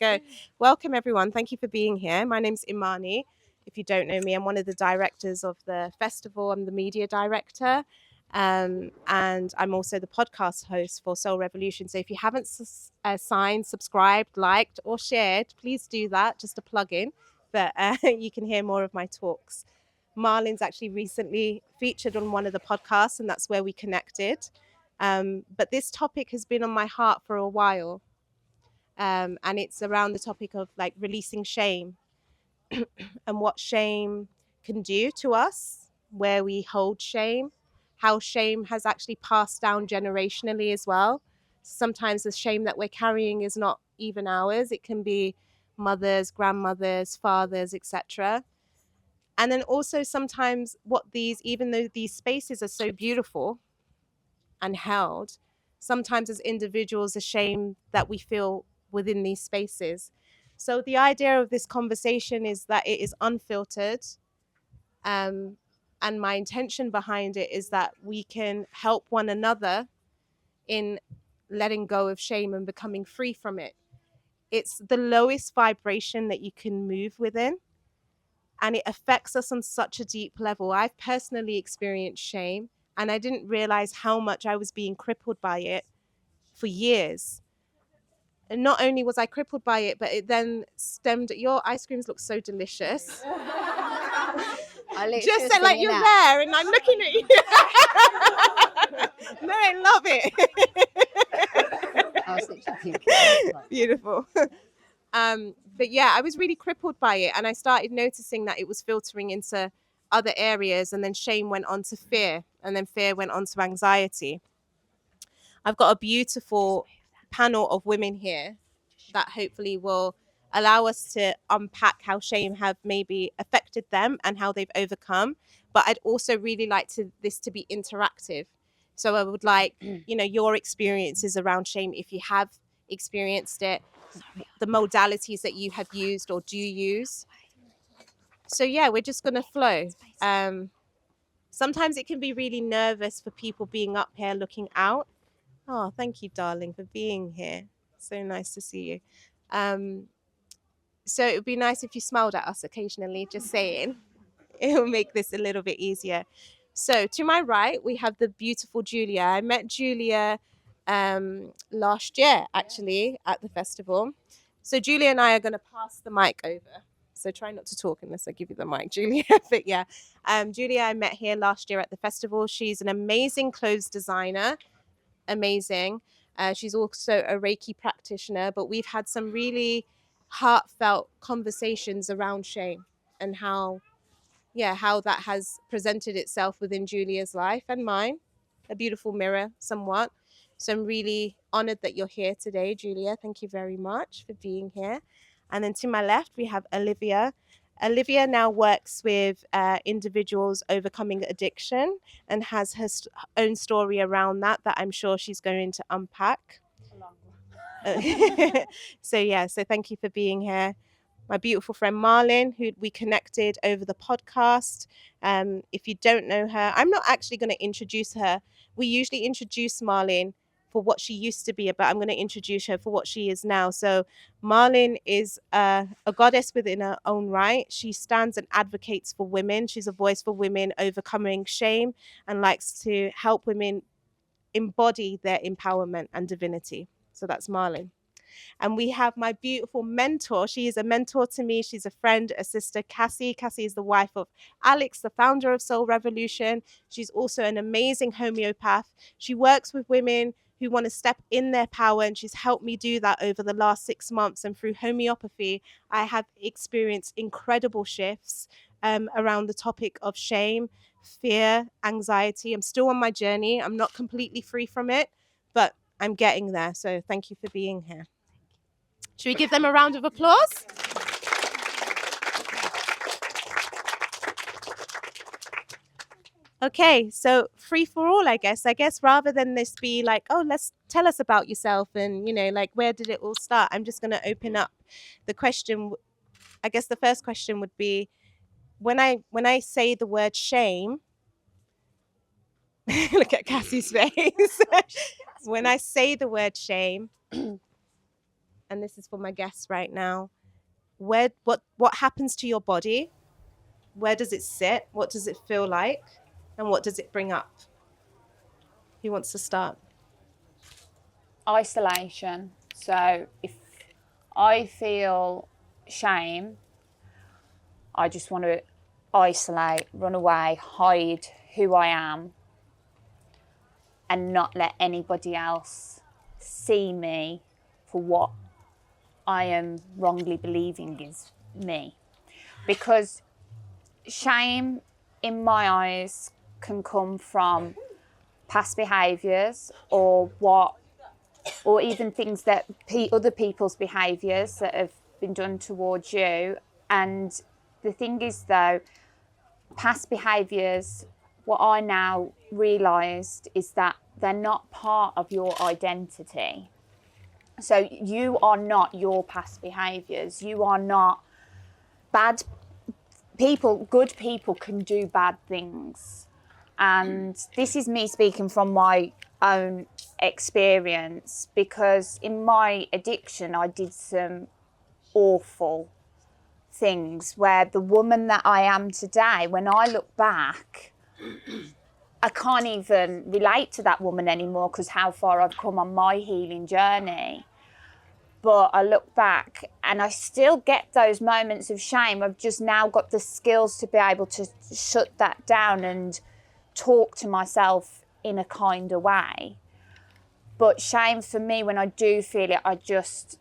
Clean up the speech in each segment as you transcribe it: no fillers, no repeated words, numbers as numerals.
Go. Welcome, everyone. Thank you for being here. My name's Imani. If you don't know me, I'm one of the directors of the festival. I'm the media director. And I'm also the podcast host for Soul Revolution. So if you haven't signed, subscribed, liked, or shared, please do that. Just a plug-in. But you can hear more of my talks. Marlin's actually recently featured on one of the podcasts, and that's where we connected. But this topic has been on my heart for a while. And it's around the topic of like releasing shame and what shame can do to us, where we hold shame, how shame has actually passed down generationally as well. Sometimes the shame that we're carrying is not even ours. It can be mothers, grandmothers, fathers, etc. And then also sometimes even though these spaces are so beautiful and held, sometimes as individuals, the shame that we feel within these spaces. So the idea of this conversation is that it is unfiltered. And my intention behind it is that we can help one another in letting go of shame and becoming free from it. It's the lowest vibration that you can move within, and it affects us on such a deep level. I've personally experienced shame, and I didn't realize how much I was being crippled by it for years. And not only was I crippled by it, but it then stemmed. Your ice creams look so delicious. Just so like you're there, and I'm looking at you. No, I love it. Beautiful. But yeah, I was really crippled by it, and I started noticing that it was filtering into other areas, and then shame went on to fear, and then fear went on to anxiety. I've got a beautiful panel of women here that hopefully will allow us to unpack how shame have maybe affected them and how they've overcome. But I'd also really like this to be interactive. So I would like, your experiences around shame, if you have experienced it, the modalities that you have used or do use. So yeah, we're just going to flow. Sometimes it can be really nervous for people being up here looking out. Oh, thank you, darling, for being here. So nice to see you. So it would be nice if you smiled at us occasionally, just saying. It will make this a little bit easier. So to my right, we have the beautiful Julia. I met Julia last year, actually, at the festival. So Julia and I are going to pass the mic over. So try not to talk unless I give you the mic, Julia. But yeah, Julia, I met here last year at the festival. She's an amazing clothes designer. Amazing. She's also a Reiki practitioner, but we've had some really heartfelt conversations around shame and how that has presented itself within Julia's life and mine. A beautiful mirror, somewhat. So I'm really honored that you're here today, Julia. Thank you very much for being here. And then to my left, we have Olivia. Olivia now works with individuals overcoming addiction and has her own story around that I'm sure she's going to unpack. So thank you for being here. My beautiful friend Malin, who we connected over the podcast. If you don't know her, I'm not actually going to introduce her. We usually introduce Malin for what she used to be, but I'm going to introduce her for what she is now. So Malin is a goddess within her own right. She stands and advocates for women. She's a voice for women overcoming shame and likes to help women embody their empowerment and divinity. So that's Malin. And we have my beautiful mentor. She is a mentor to me. She's a friend, a sister, Cassie. Cassie is the wife of Alex, the founder of Soul Revolution. She's also an amazing homeopath. She works with women who want to step in their power, and she's helped me do that over the last 6 months. And through homeopathy, I have experienced incredible shifts around the topic of shame, fear, anxiety. I'm still on my journey. I'm not completely free from it, but I'm getting there. So thank you for being here. Should we give them a round of applause? Okay, so free for all, I guess. Rather than this be like, oh, let's tell us about yourself and, like, where did it all start? I'm just going to open up the question. I guess the first question would be, when I say the word shame, look at Cassie's face. When I say the word shame, and this is for my guests right now, what happens to your body? Where does it sit? What does it feel like? And what does it bring up? Who wants to start? Isolation. So if I feel shame, I just want to isolate, run away, hide who I am, and not let anybody else see me for what I am wrongly believing is me. Because shame, in my eyes, can come from past behaviours or even things that other people's behaviours that have been done towards you. And the thing is, though, past behaviours, what I now realised is that they're not part of your identity. So you are not your past behaviours. You are not bad people. Good people can do bad things. And this is me speaking from my own experience, because in my addiction, I did some awful things where the woman that I am today, when I look back, I can't even relate to that woman anymore because how far I've come on my healing journey. But I look back and I still get those moments of shame. I've just now got the skills to be able to shut that down and talk to myself in a kinder way. But shame for me, when I do feel it,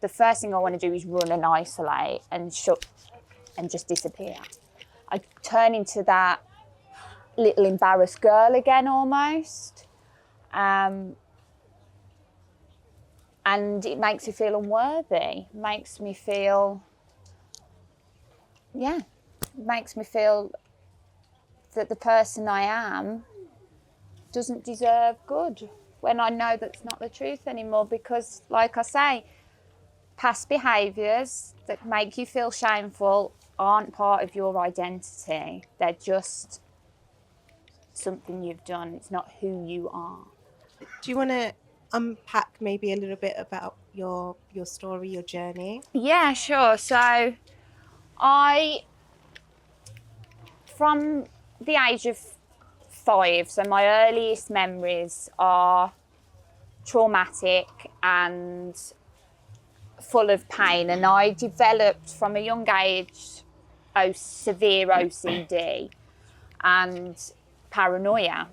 the first thing I want to do is run and isolate and shut and just disappear. I turn into that little embarrassed girl again almost. And it makes me feel unworthy. Makes me feel that the person I am doesn't deserve good, when I know that's not the truth anymore. Because, like I say, past behaviours that make you feel shameful aren't part of your identity. They're just something you've done. It's not who you are. Do you want to unpack maybe a little bit about your story, your journey? Yeah, sure. So from the age of 5, so my earliest memories are traumatic and full of pain, and I developed from a young age severe OCD and paranoia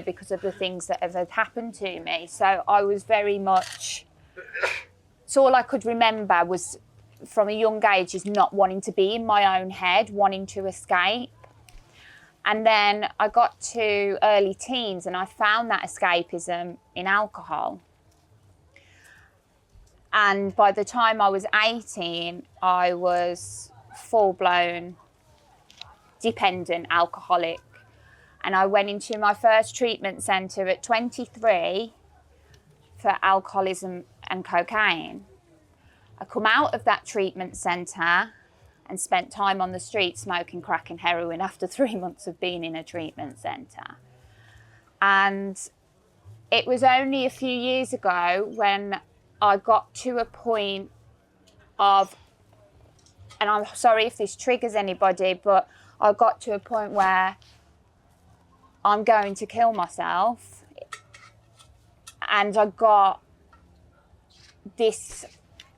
because of the things that have happened to me. So I was very much, so all I could remember was from a young age is not wanting to be in my own head, wanting to escape. And then I got to early teens and I found that escapism in alcohol. And by the time I was 18, I was full-blown dependent alcoholic. And I went into my first treatment centre at 23 for alcoholism and cocaine. I come out of that treatment centre and spent time on the street smoking crack and heroin after 3 months of being in a treatment centre. And it was only a few years ago when I got to a point of, and I'm sorry if this triggers anybody, but I got to a point where I'm going to kill myself. And I got this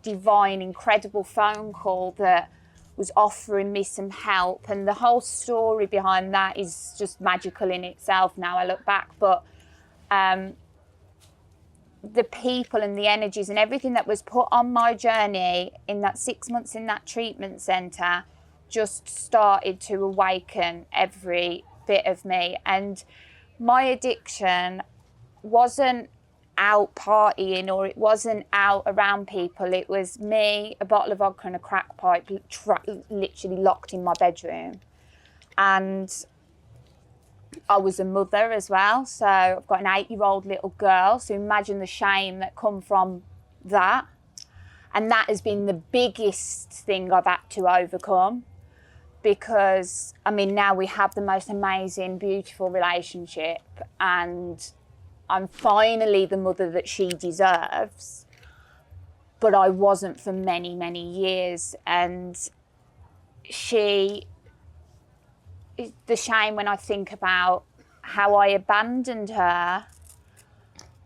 divine, incredible phone call that was offering me some help. And the whole story behind that is just magical in itself now I look back. But the people and the energies and everything that was put on my journey in that 6 months in that treatment centre just started to awaken every bit of me. And my addiction wasn't out partying or it wasn't out around people. It was me, a bottle of vodka and a crack pipe literally locked in my bedroom. And I was a mother as well, so I've got an 8-year-old little girl, so imagine the shame that come from that. And that has been the biggest thing I've had to overcome, because I mean now we have the most amazing, beautiful relationship and I'm finally the mother that she deserves. but I wasn't for many, many years. And the shame when I think about how I abandoned her,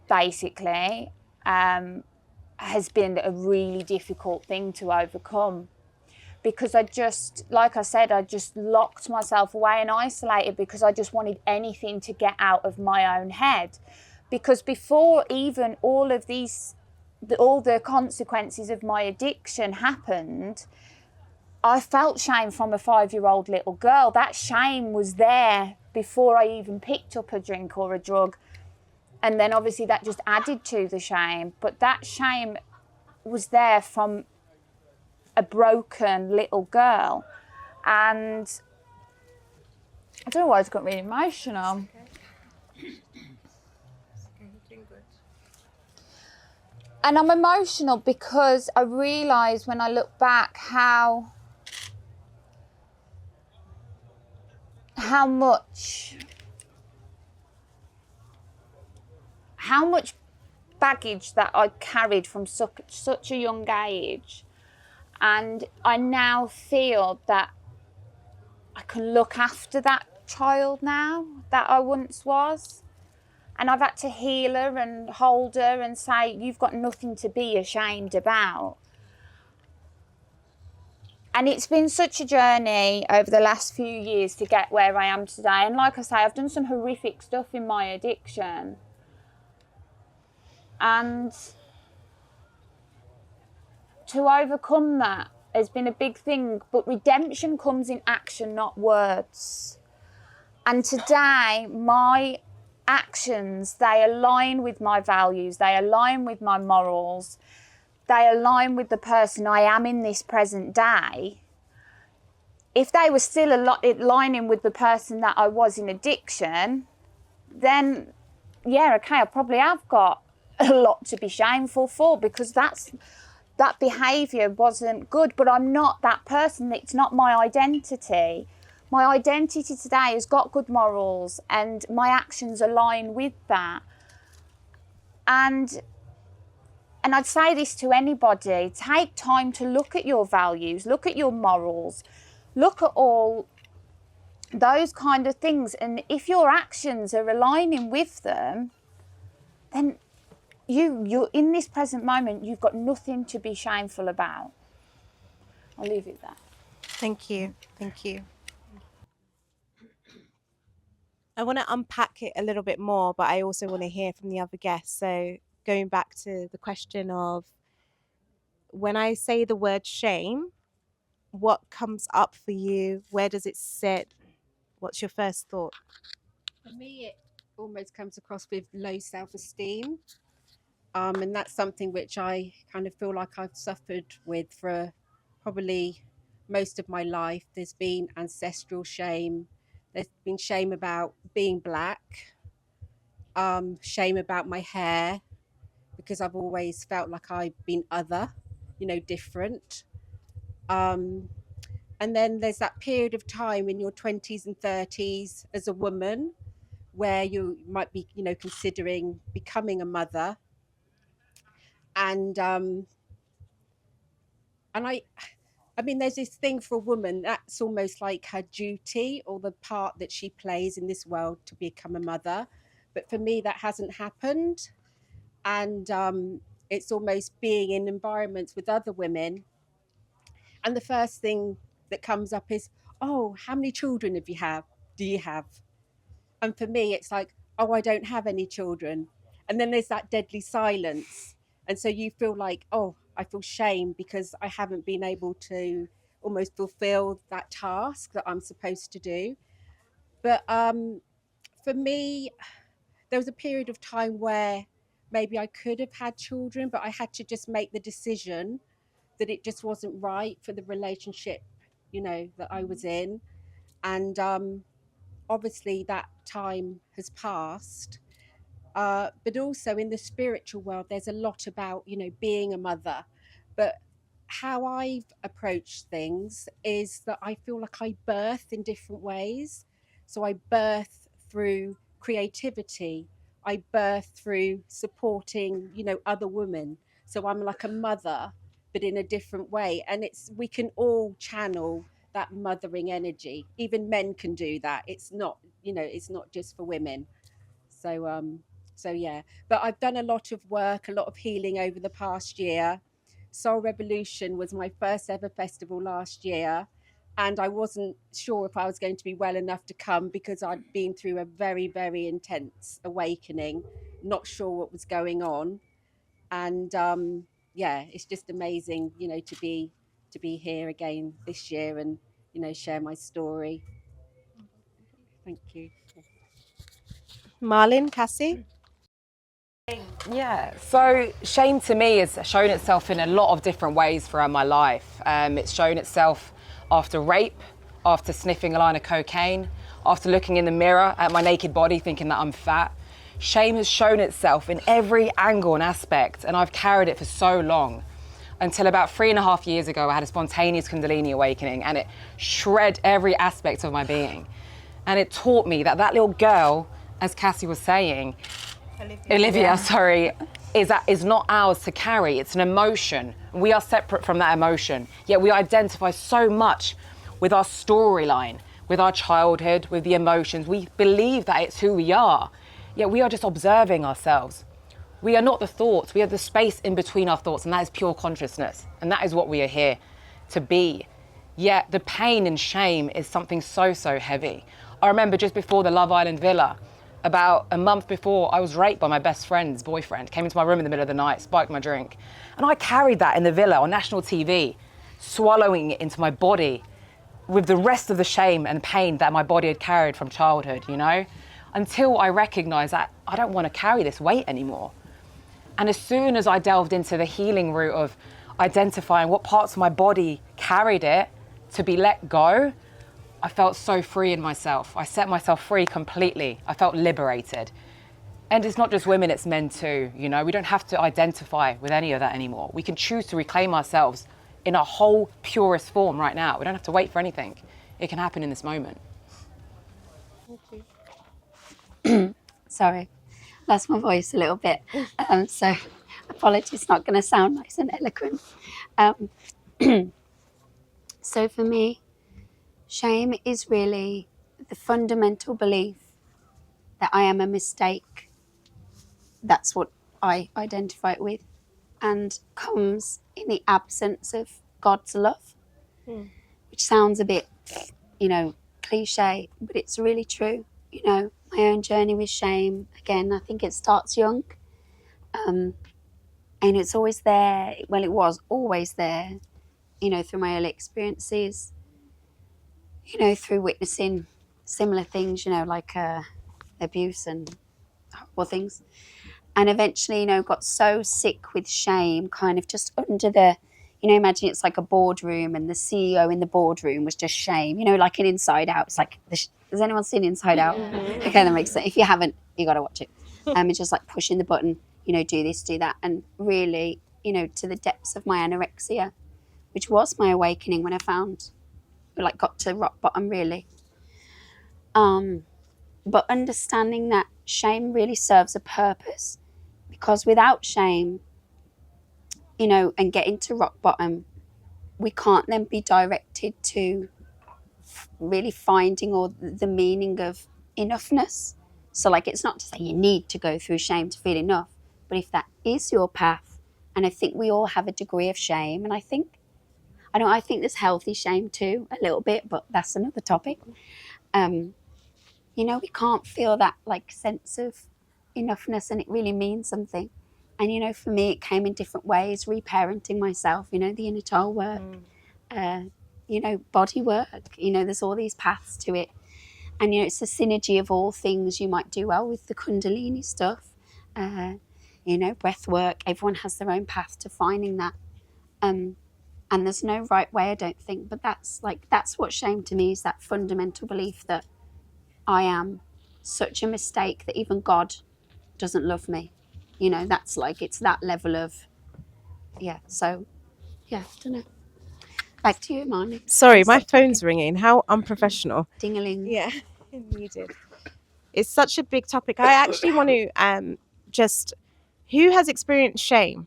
basically, has been a really difficult thing to overcome. Because like I said, I just locked myself away and isolated because I just wanted anything to get out of my own head. Because before even all the consequences of my addiction happened, I felt shame from a 5-year-old little girl. That shame was there before I even picked up a drink or a drug. And then obviously that just added to the shame. But that shame was there from a broken little girl. And I don't know why I got really emotional. And I'm emotional because I realise when I look back how much baggage that I carried from such a young age. And I now feel that I can look after that child now that I once was. And I've had to heal her and hold her and say, you've got nothing to be ashamed about. And it's been such a journey over the last few years to get where I am today. And like I say, I've done some horrific stuff in my addiction. And to overcome that has been a big thing. But redemption comes in action, not words. And today, my actions, they align with my values, they align with my morals, they align with the person I am in this present day. If they were still aligning with the person that I was in addiction, then yeah, okay, I probably have got a lot to be shameful for, because that behaviour wasn't good. But I'm not that person. It's not my identity. My identity today has got good morals and my actions align with that. And I'd say this to anybody, take time to look at your values, look at your morals, look at all those kind of things. And if your actions are aligning with them, then you're in this present moment, you've got nothing to be shameful about. I'll leave it there. Thank you. Thank you. I want to unpack it a little bit more, but I also want to hear from the other guests. So going back to the question of, when I say the word shame, what comes up for you? Where does it sit? What's your first thought? For me, it almost comes across with low self-esteem. And that's something which I kind of feel like I've suffered with for probably most of my life. There's been ancestral shame. There's been shame about being black, shame about my hair, because I've always felt like I've been other, different. And then there's that period of time in your 20s and 30s as a woman where you might be, considering becoming a mother. And I mean, there's this thing for a woman that's almost like her duty, or the part that she plays in this world, to become a mother. But for me, that hasn't happened. And it's almost being in environments with other women. And the first thing that comes up is, oh, how many children do you have? And for me, it's like, oh, I don't have any children. And then there's that deadly silence. And so you feel like, oh, I feel shame because I haven't been able to almost fulfill that task that I'm supposed to do. But for me, there was a period of time where maybe I could have had children, but I had to just make the decision that it just wasn't right for the relationship, that I was in. And obviously that time has passed. But also in the spiritual world, there's a lot about, being a mother. But how I've approached things is that I feel like I birth in different ways. So I birth through creativity. I birth through supporting, other women. So I'm like a mother, but in a different way. And we can all channel that mothering energy. Even men can do that. It's not, it's not just for women. So yeah, but I've done a lot of work, a lot of healing over the past year. Soul Revolution was my first ever festival last year, and I wasn't sure if I was going to be well enough to come because I'd been through a very, very intense awakening, not sure what was going on. And yeah, it's just amazing, to be here again this year and share my story. Thank you. Malin, Cassie? Yeah, so shame to me has shown itself in a lot of different ways throughout my life. It's shown itself after rape, after sniffing a line of cocaine, after looking in the mirror at my naked body thinking that I'm fat. Shame has shown itself in every angle and aspect, and I've carried it for so long. Until about 3.5 years ago, I had a spontaneous Kundalini awakening, and it shred every aspect of my being. And it taught me that that little girl, as Cassie was saying, Olivia, sorry, is not ours to carry. It's an emotion. We are separate from that emotion. Yet we identify so much with our storyline, with our childhood, with the emotions. We believe that it's who we are. Yet we are just observing ourselves. We are not the thoughts. We are the space in between our thoughts, and that is pure consciousness. And that is what we are here to be. Yet the pain and shame is something so, so heavy. I remember just before the Love Island villa, about a month before, I was raped by my best friend's boyfriend, came into my room in the middle of the night, spiked my drink. And I carried that in the villa on national TV, swallowing it into my body with the rest of the shame and pain that my body had carried from childhood, until I recognized that I don't want to carry this weight anymore. And as soon as I delved into the healing route of identifying what parts of my body carried it to be let go, I felt so free in myself. I set myself free completely. I felt liberated. And it's not just women, it's men too. We don't have to identify with any of that anymore. We can choose to reclaim ourselves in our whole purest form right now. We don't have to wait for anything. It can happen in this moment. Sorry, lost my voice a little bit. So apologies, not going to sound nice and eloquent. So for me, shame is really the fundamental belief that I am a mistake. That's what I identify it with, and comes in the absence of God's love, which sounds a bit, cliche, but it's really true. My own journey with shame, again, I think it starts young, and it's always there. Well, it was always there, through my early experiences, through witnessing similar things, like abuse and horrible things. And eventually, got so sick with shame, kind of just under the, imagine it's like a boardroom and the CEO in the boardroom was just shame, like an Inside Out. It's like, has anyone seen Inside Out? Okay, that makes sense. If you haven't, you got to watch it. It's just like pushing the button, do this, do that. And really, to the depths of my anorexia, which was my awakening when I found, got to rock bottom, really. But understanding that shame really serves a purpose, because without shame, and getting to rock bottom, we can't then be directed to really finding or the meaning of enoughness. So it's not to say you need to go through shame to feel enough, but if that is your path, and I think we all have a degree of shame, and I think there's healthy shame too, a little bit, but that's another topic. We can't feel that sense of enoughness, and it really means something. And for me, it came in different ways: reparenting myself, the inner child work, body work. There's all these paths to it, and it's a synergy of all things you might do well with the Kundalini stuff. Breath work. Everyone has their own path to finding that. And there's no right way, I don't think, but that's what shame to me is, that fundamental belief that I am such a mistake that even God doesn't love me. That's it's that level of, so, I don't know. Back to you, Imani. Sorry, my phone's ringing. How unprofessional. Ding-a-ling. Yeah, muted. It's such a big topic. I actually want to who has experienced shame?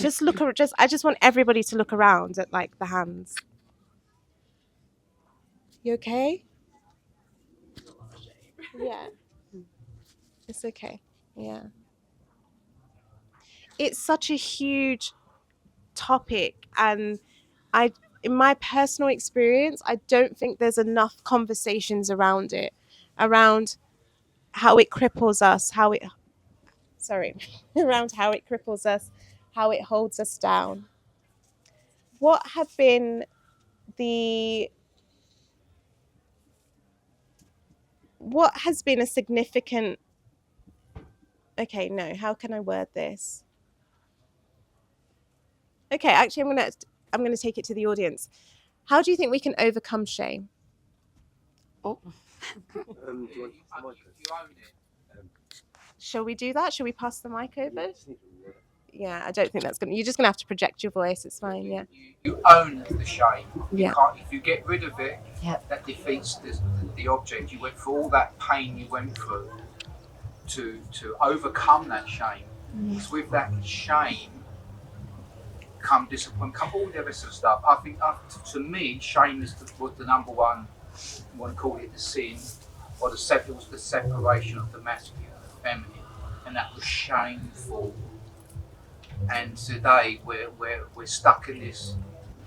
Just look. I just want everybody to look around at like the hands. You okay? Yeah. It's okay. Yeah. It's such a huge topic, and in my personal experience, I don't think there's enough conversations around it, around how it cripples us, around how it cripples us, how it holds us down. What have been what has been a significant, okay, no, how can I word this? Okay, actually I'm gonna take it to the audience. How do you think we can overcome shame? Oh. Shall we do that? Shall we pass the mic over? Yeah, I don't think that's gonna. You're just gonna have to project your voice. It's fine. Yeah. You own the shame. Yeah. If you get rid of it, that defeats the object. You went through all that pain you went through to overcome that shame. Because with that shame come discipline, come all the rest of the stuff. I think to me, shame was the number one. You want to call it the sin, or it was the separation of the masculine and the feminine, and that was shameful. And today we're stuck in this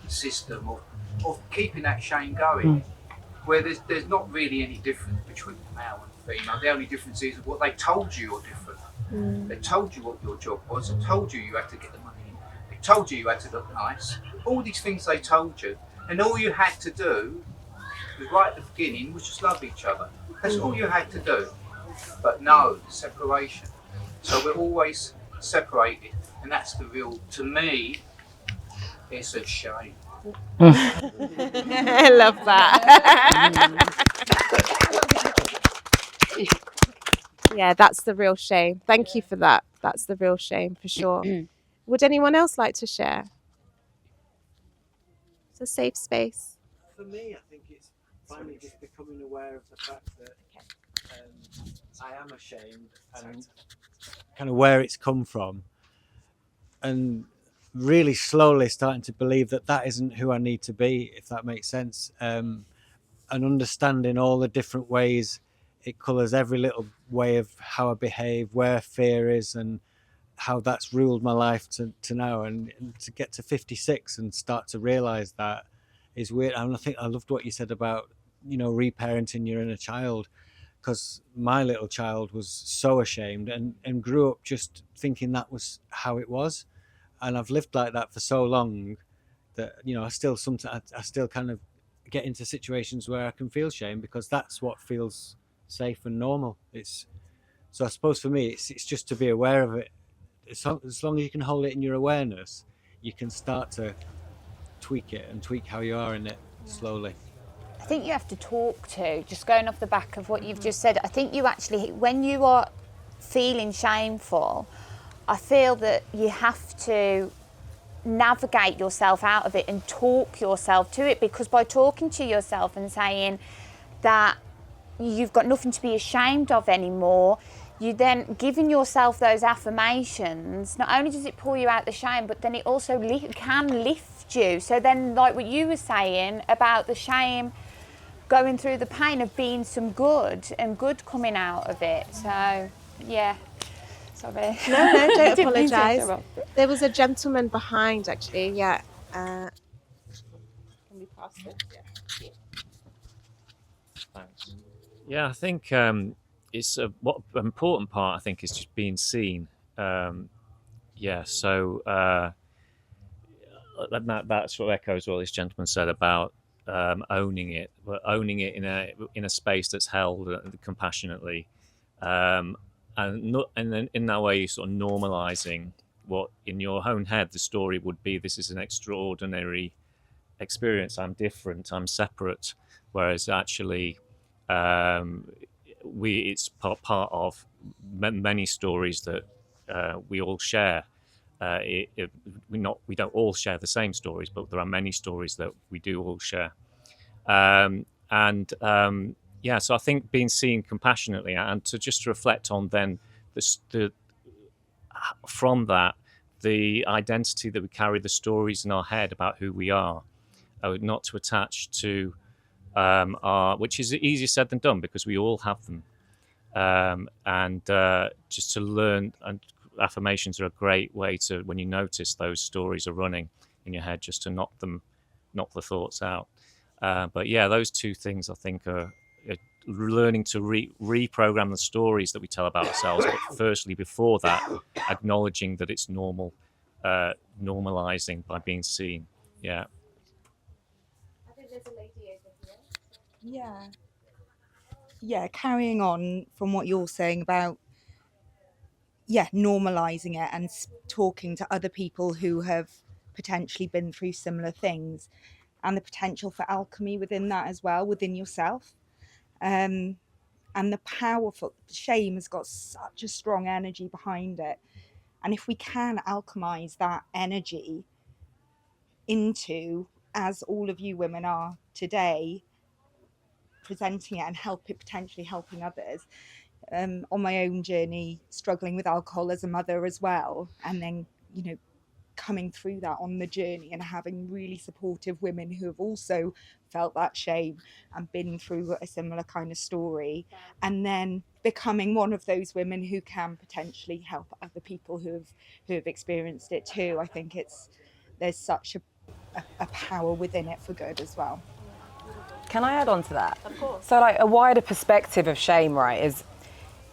system of keeping that shame going, where there's not really any difference between male and female. The only difference is what they told you are different. They told you what your job was. They told you had to get the money in. They told you had to look nice. All these things they told you, and all you had to do was right at the beginning was just love each other. That's all you had to do. But no, separation. So we're always separated. And that's the real, to me, it's a shame. I love that. Yeah, that's the real shame. Thank you for that. That's the real shame for sure. Would anyone else like to share? It's a safe space. For me, I think it's finally just becoming aware of the fact that I am ashamed and kind of where it's come from. And really slowly starting to believe that isn't who I need to be, if that makes sense. And understanding all the different ways it colours every little way of how I behave, where fear is, and how that's ruled my life to now. And to get to 56 and start to realise that is weird. And I think I loved what you said about, reparenting your inner child, because my little child was so ashamed and grew up just thinking that was how it was. And I've lived like that for so long that, I still kind of get into situations where I can feel shame because that's what feels safe and normal. So I suppose for me, it's just to be aware of it. As long as you can hold it in your awareness, you can start to tweak it and tweak how you are in it slowly. I think you have to talk to, just going off the back of what you've just said, I think you actually, when you are feeling shameful, I feel that you have to navigate yourself out of it and talk yourself to it, because by talking to yourself and saying that you've got nothing to be ashamed of anymore, you then giving yourself those affirmations, not only does it pull you out the shame, but then it also can lift you. So then, like what you were saying about the shame going through the pain of being some good and good coming out of it. So yeah. Sorry. No, don't apologise. There was a gentleman behind, actually. Yeah. Can we pass this? Yeah. Thanks. Yeah, I think it's what an important part. I think is just being seen. So that sort of echoes what this gentleman said about owning it, but owning it in a space that's held compassionately. And then in that way, you're sort of normalizing what in your own head the story would be. This is an extraordinary experience. I'm different. I'm separate. Whereas actually, it's part of many stories that we all share. We don't all share the same stories, but there are many stories that we do all share. So I think being seen compassionately and to just reflect on then from that the identity that we carry, the stories in our head about who we are, not to attach to which is easier said than done because we all have them. And just to learn, and affirmations are a great way to, when you notice those stories are running in your head, just to knock the thoughts out. But yeah, those two things I think are learning to reprogram the stories that we tell about ourselves. But firstly, before that, acknowledging that it's normal, normalizing by being seen. Yeah. I think there's a lady over here. Yeah, carrying on from what you're saying about normalizing it and talking to other people who have potentially been through similar things, and the potential for alchemy within that as well, within yourself. And the powerful shame has got such a strong energy behind it, and if we can alchemize that energy into, as all of you women are today, presenting it and potentially helping others. On my own journey, struggling with alcohol as a mother as well, and then coming through that on the journey and having really supportive women who have also felt that shame and been through a similar kind of story, and then becoming one of those women who can potentially help other people who have experienced it too. I think there's such a power within it for good as well. Can I add on to that? Of course. So like a wider perspective of shame, right, is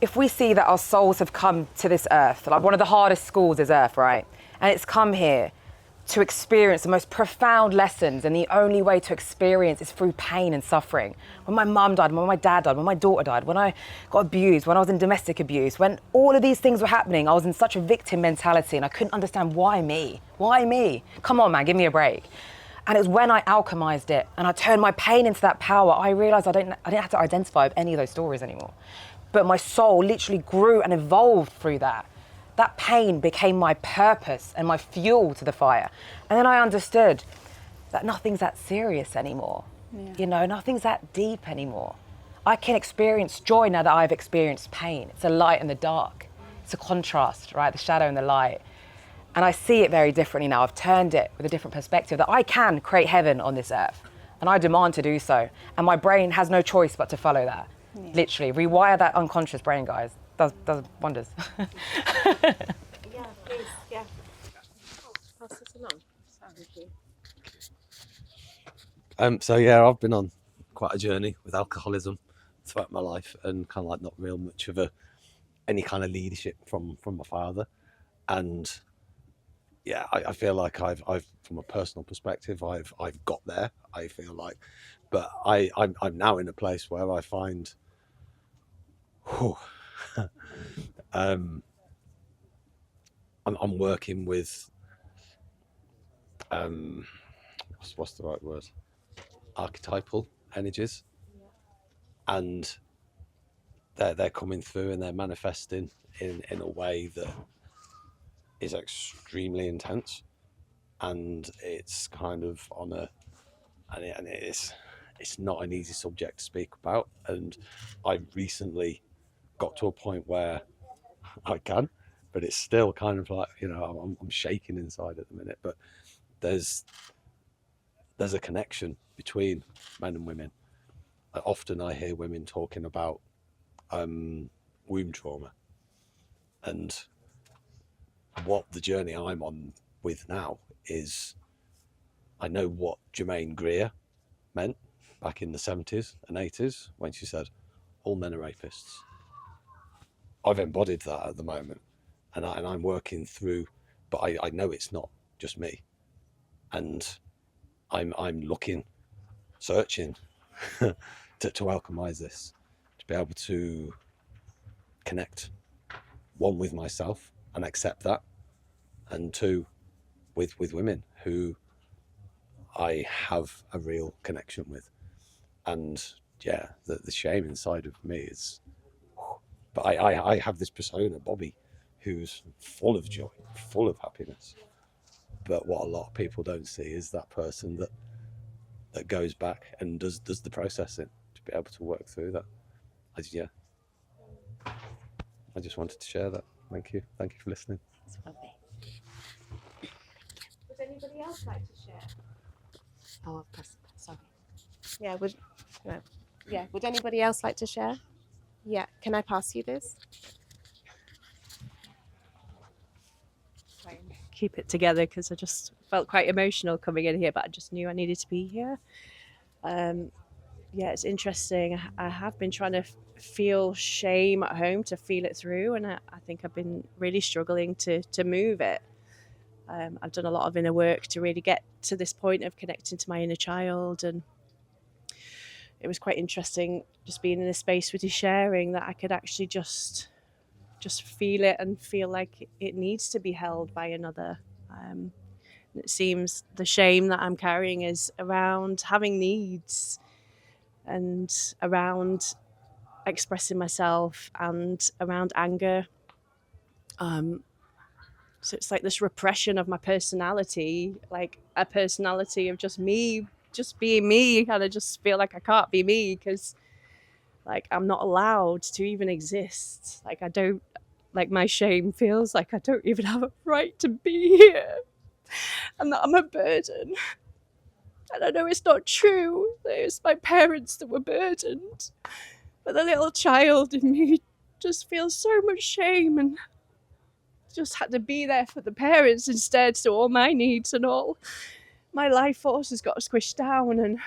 if we see that our souls have come to this earth, like one of the hardest schools is earth, right? And it's come here to experience the most profound lessons, and the only way to experience is through pain and suffering. When my mum died, when my dad died, when my daughter died, when I got abused, when I was in domestic abuse, when all of these things were happening, I was in such a victim mentality and I couldn't understand why me? Why me? Come on, man, give me a break. And it was when I alchemized it and I turned my pain into that power, I realized I didn't have to identify with any of those stories anymore. But my soul literally grew and evolved through that. That pain became my purpose and my fuel to the fire. And then I understood that nothing's that serious anymore. Yeah. Nothing's that deep anymore. I can experience joy now that I've experienced pain. It's a light and the dark. It's a contrast, right? The shadow and the light. And I see it very differently now. I've turned it with a different perspective, that I can create heaven on this earth. And I demand to do so. And my brain has no choice but to follow that. Yeah. Literally, rewire that unconscious brain, guys. Does wonders. Yeah, please, yeah. Pass this along. Thank you. So yeah, I've been on quite a journey with alcoholism throughout my life, and kind of like not real much of any kind of leadership from my father. And yeah, I feel like I've from a personal perspective, I've got there. I feel like, but I'm now in a place where I find, I'm working with what's the right word? Archetypal energies, and they're coming through and they're manifesting in a way that is extremely intense, and it's kind of on and it's not an easy subject to speak about. And I recently got to a point where I can, but it's still kind of like, I'm shaking inside at the minute. But there's a connection between men and women. Often I hear women talking about womb trauma, and what the journey I'm on with now is, I know what Germaine Greer meant back in the 70s and 80s when she said, all men are rapists. I've embodied that at the moment, and I'm working through, but I know it's not just me, and I'm looking, searching to alchemize this, to be able to connect, one, with myself and accept that, and two, with women who I have a real connection with. And yeah, the shame inside of me is, but I have this persona, Bobby, who's full of joy, full of happiness. But what a lot of people don't see is that person that goes back and does the processing to be able to work through that. I just wanted to share that. Thank you for listening. That's lovely. else like to share? Oh, sorry. Yeah, would anybody else like to share? Yeah, can I pass you this? Try and keep it together because I just felt quite emotional coming in here, but I just knew I needed to be here. Yeah, it's interesting. I have been trying to feel shame at home, to feel it through, and I think I've been really struggling to move it. I've done a lot of inner work to really get to this point of connecting to my inner child, and it was quite interesting just being in a space with you sharing that I could actually just feel it and feel like it needs to be held by another. It seems the shame that I'm carrying is around having needs and around expressing myself and around anger. So it's like this repression of my personality, like a personality of just me, just being me. And I just feel like I can't be me because like I'm not allowed to even exist. Like I don't, like my shame feels like I don't even have a right to be here and that I'm a burden. And I know it's not true. It's my parents that were burdened. But the little child in me just feels so much shame and just had to be there for the parents instead. So all my needs and all my life force has got squished down, and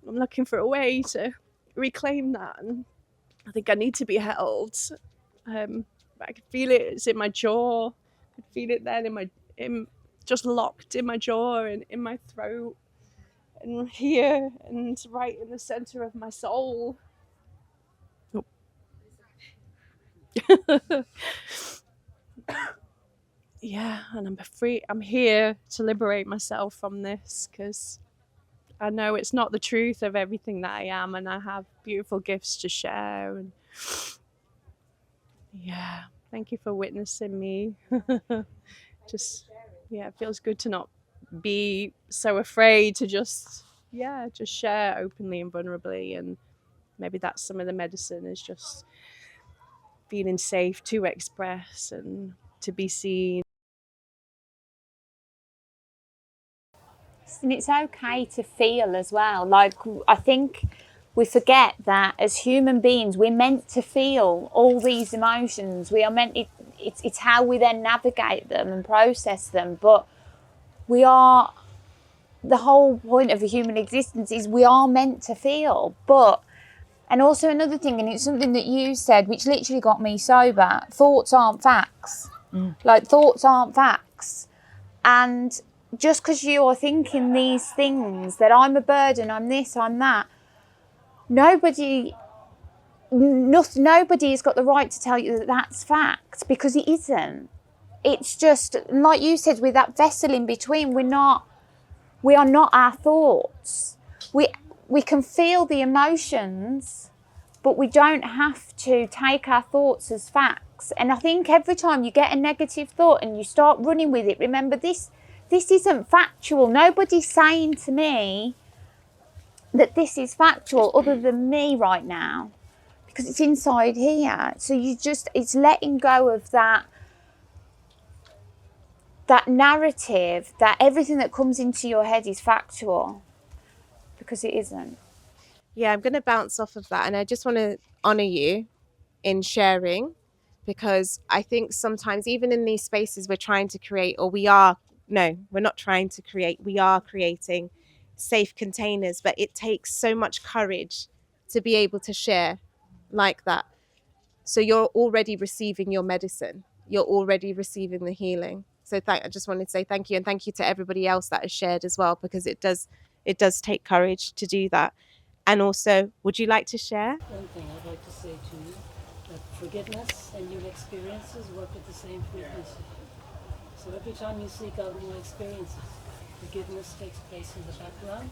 I'm looking for a way to reclaim that. And I think I need to be held. I can feel it. It's in my jaw. I could feel it then just locked in my jaw and in my throat and here and right in the center of my soul. Oh. Yeah, and I'm here to liberate myself from this because I know it's not the truth of everything that I am, and I have beautiful gifts to share. And yeah, thank you for witnessing me. It feels good to not be so afraid to just share openly and vulnerably. And maybe that's some of the medicine, is just feeling safe to express and to be seen. And it's okay to feel as well. Like, I think we forget that as human beings, we're meant to feel all these emotions. We are meant, it's how we then navigate them and process them. But the whole point of a human existence is we are meant to feel. And also another thing, and it's something that you said, which literally got me sober, thoughts aren't facts. Like, thoughts aren't facts. And just because you are thinking these things, that I'm a burden, I'm this, I'm that, nobody has got the right to tell you that that's fact, because it isn't. It's just, like you said, with that vessel in between, we are not our thoughts. We can feel the emotions, but we don't have to take our thoughts as facts. And I think every time you get a negative thought and you start running with it, remember this isn't factual. Nobody's saying to me that this is factual other than me right now, because it's inside here. So it's letting go of that narrative that everything that comes into your head is factual, because it isn't. Yeah, I'm going to bounce off of that. And I just want to honor you in sharing, because I think sometimes even in these spaces we're trying to create, or we're not trying to create, we are creating safe containers, but it takes so much courage to be able to share like that. So you're already receiving your medicine. You're already receiving the healing. So I just wanted to say thank you, and thank you to everybody else that has shared as well, because it does take courage to do that. And also, would you like to share? One thing I'd like to say to you, that forgiveness and your experiences work at the same frequency. So every time you seek out new experiences, forgiveness takes place in the background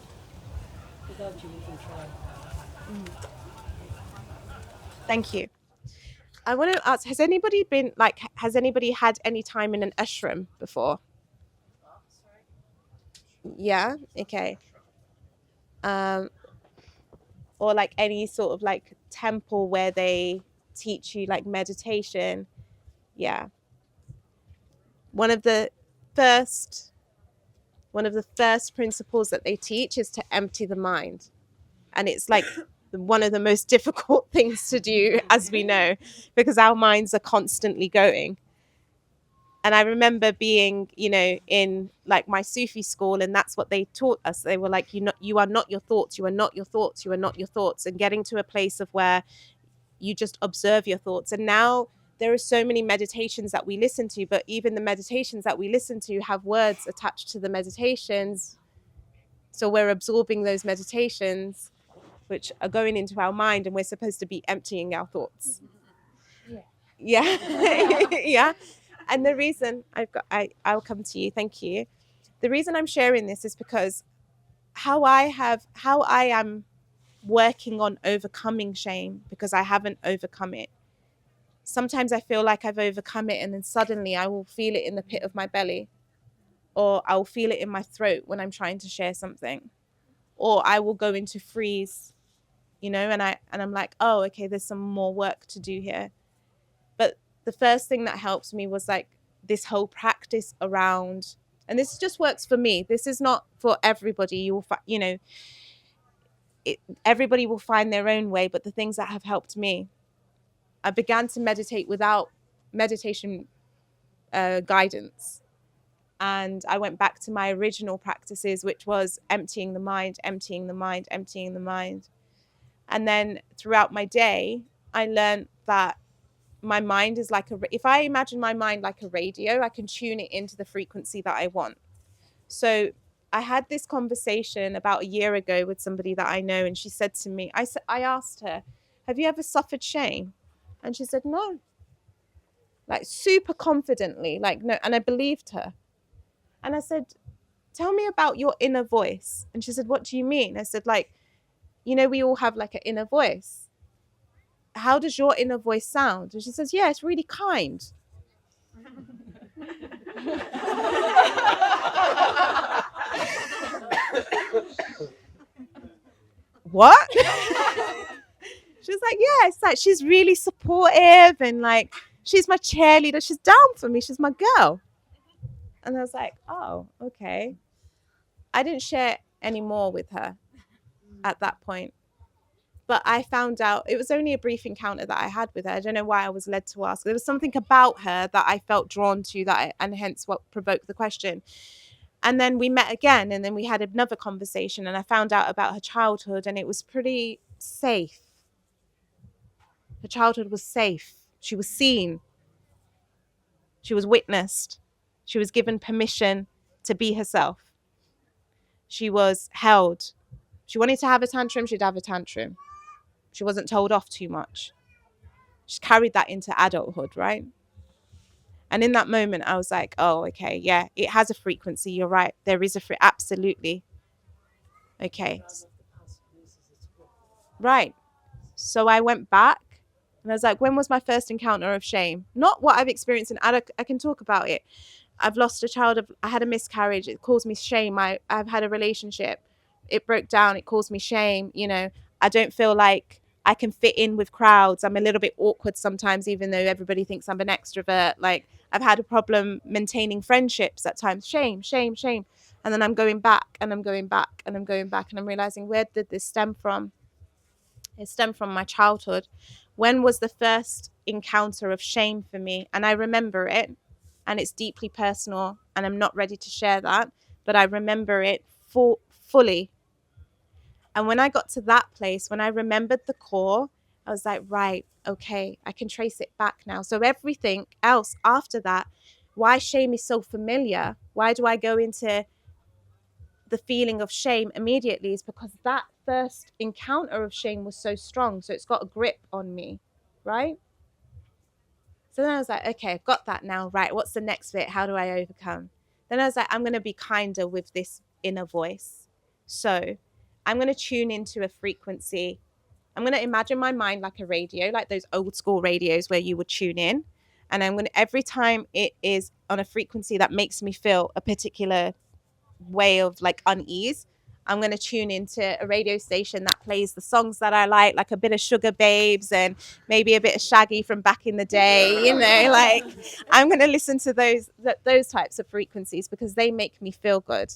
without you even trying. Thank you. I want to ask, has anybody had any time in an ashram before? Yeah, okay. Or like any sort of like temple where they teach you like meditation. Yeah. One of the first one of the first principles that they teach is to empty the mind. And it's like one of the most difficult things to do, as we know, because our minds are constantly going. And I remember being, in like my Sufi school, and that's what they taught us. They were like, you are not your thoughts, you are not your thoughts, you are not your thoughts, and getting to a place of where you just observe your thoughts. And now there are so many meditations that we listen to, but even the meditations that we listen to have words attached to the meditations. So we're absorbing those meditations, which are going into our mind, and we're supposed to be emptying our thoughts. Yeah. Yeah. And the reason I'll come to you. Thank you. The reason I'm sharing this is because how I am working on overcoming shame, because I haven't overcome it. Sometimes I feel like I've overcome it, and then suddenly I will feel it in the pit of my belly, or I'll feel it in my throat when I'm trying to share something, or I will go into freeze, and I'm like, oh, okay, there's some more work to do here. But the first thing that helps me was like this whole practice around, and this just works for me. This is not for everybody. You will, everybody will find their own way. But the things that have helped me, I began to meditate without meditation guidance, and I went back to my original practices, which was emptying the mind, emptying the mind, emptying the mind. And then throughout my day, I learned that my mind is like if I imagine my mind like a radio, I can tune it into the frequency that I want. So I had this conversation about a year ago with somebody that I know, and she said to me, I asked her, have you ever suffered shame? And she said, no. Like super confidently, like no. And I believed her. And I said, tell me about your inner voice. And she said, what do you mean? I said, like, we all have like an inner voice. How does your inner voice sound? And she says, yeah, it's really kind. What? She's like, yeah, it's like she's really supportive, and like she's my cheerleader. She's down for me. She's my girl. And I was like, oh, okay. I didn't share any more with her at that point. But I found out, it was only a brief encounter that I had with her. I don't know why I was led to ask. There was something about her that I felt drawn to, and hence what provoked the question. And then we met again, and then we had another conversation, and I found out about her childhood, and it was pretty safe. Her childhood was safe. She was seen. She was witnessed. She was given permission to be herself. She was held. She wanted to have a tantrum, she'd have a tantrum. She wasn't told off too much. She carried that into adulthood, right? And in that moment, I was like, oh, okay, yeah, it has a frequency. You're right. There is absolutely. Okay. Right. So I went back, and I was like, when was my first encounter of shame? Not what I've experienced in adult. I can talk about it. I've lost a child. I had a miscarriage. It caused me shame. I've had a relationship. It broke down. It caused me shame. I don't feel like I can fit in with crowds. I'm a little bit awkward sometimes, even though everybody thinks I'm an extrovert. Like, I've had a problem maintaining friendships at times. Shame, shame, shame. And then I'm going back, and I'm going back, and I'm going back, and I'm realizing, where did this stem from? It stemmed from my childhood. When was the first encounter of shame for me? And I remember it, and it's deeply personal, and I'm not ready to share that, but I remember it fully. And when I got to that place, when I remembered the core, I was like, right, okay, I can trace it back now. So everything else after that, why shame is so familiar, why do I go into the feeling of shame immediately, is because that first encounter of shame was so strong. So it's got a grip on me, right? So then I was like, okay, I've got that now. Right, what's the next bit? How do I overcome? Then I was like, I'm going to be kinder with this inner voice. So I'm going to tune into a frequency. I'm going to imagine my mind like a radio, like those old school radios where you would tune in. And I'm going to, every time it is on a frequency that makes me feel a particular way of like unease, I'm going to tune into a radio station that plays the songs that I like a bit of Sugar Babes and maybe a bit of Shaggy from back in the day, like I'm going to listen to those types of frequencies because they make me feel good.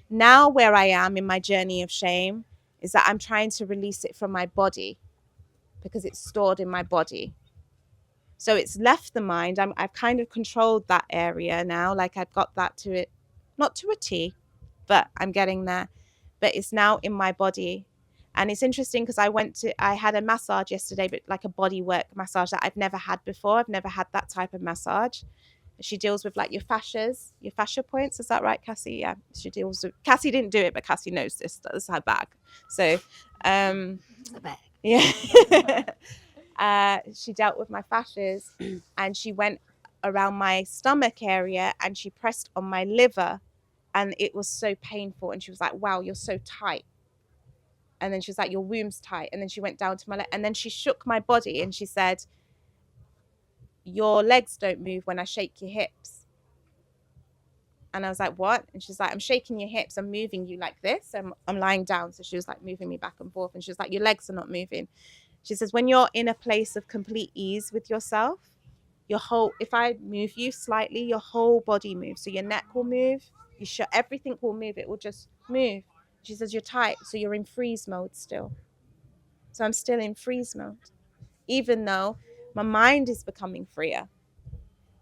Now where I am in my journey of shame is that I'm trying to release it from my body because it's stored in my body. So it's left the mind. I've kind of controlled that area now. Like I've got that to it, not to a T, but I'm getting there. But it's now in my body. And it's interesting because I had a massage yesterday, but like a body work massage that I've never had before. I've never had that type of massage. She deals with like your fascia points. Is that right, Cassie? Yeah, she deals with, Cassie didn't do it, but Cassie knows this. That's her bag. So, The bag. yeah. She dealt with my fascias and she went around my stomach area and she pressed on my liver and it was so painful. And she was like, wow, you're so tight. And then she was like, your womb's tight. And then she went down to my leg and then she shook my body and she said, your legs don't move when I shake your hips. And I was like, what? And she's like, I'm shaking your hips. I'm moving you like this. I'm lying down. So she was like moving me back and forth. And she was like, your legs are not moving. She says, when you're in a place of complete ease with yourself, if I move you slightly, your whole body moves. So your neck will move. Everything will move. It will just move. She says, you're tight. So you're in freeze mode still. So I'm still in freeze mode, even though my mind is becoming freer.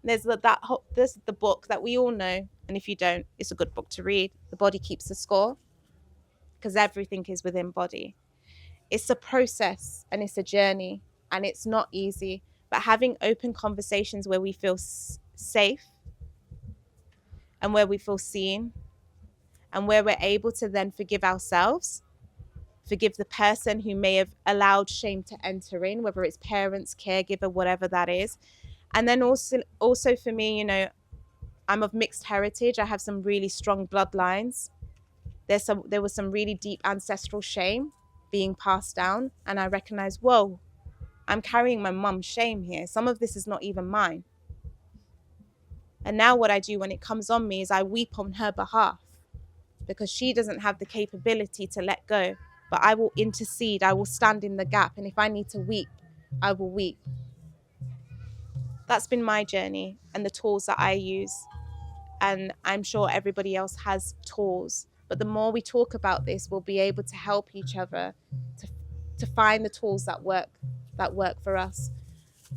There's the book that we all know. And if you don't, it's a good book to read. The Body Keeps the Score, because everything is within body. It's a process and it's a journey and it's not easy, but having open conversations where we feel safe and where we feel seen and where we're able to then forgive ourselves, forgive the person who may have allowed shame to enter in, whether it's parents, caregiver, whatever that is. And then also for me, I'm of mixed heritage. I have some really strong bloodlines. There was some really deep ancestral shame being passed down. And I recognize, whoa, I'm carrying my mum's shame here. Some of this is not even mine. And now what I do when it comes on me is I weep on her behalf because she doesn't have the capability to let go. But I will intercede. I will stand in the gap. And if I need to weep, I will weep. That's been my journey and the tools that I use. And I'm sure everybody else has tools. But the more we talk about this, we'll be able to help each other to find the tools that work for us.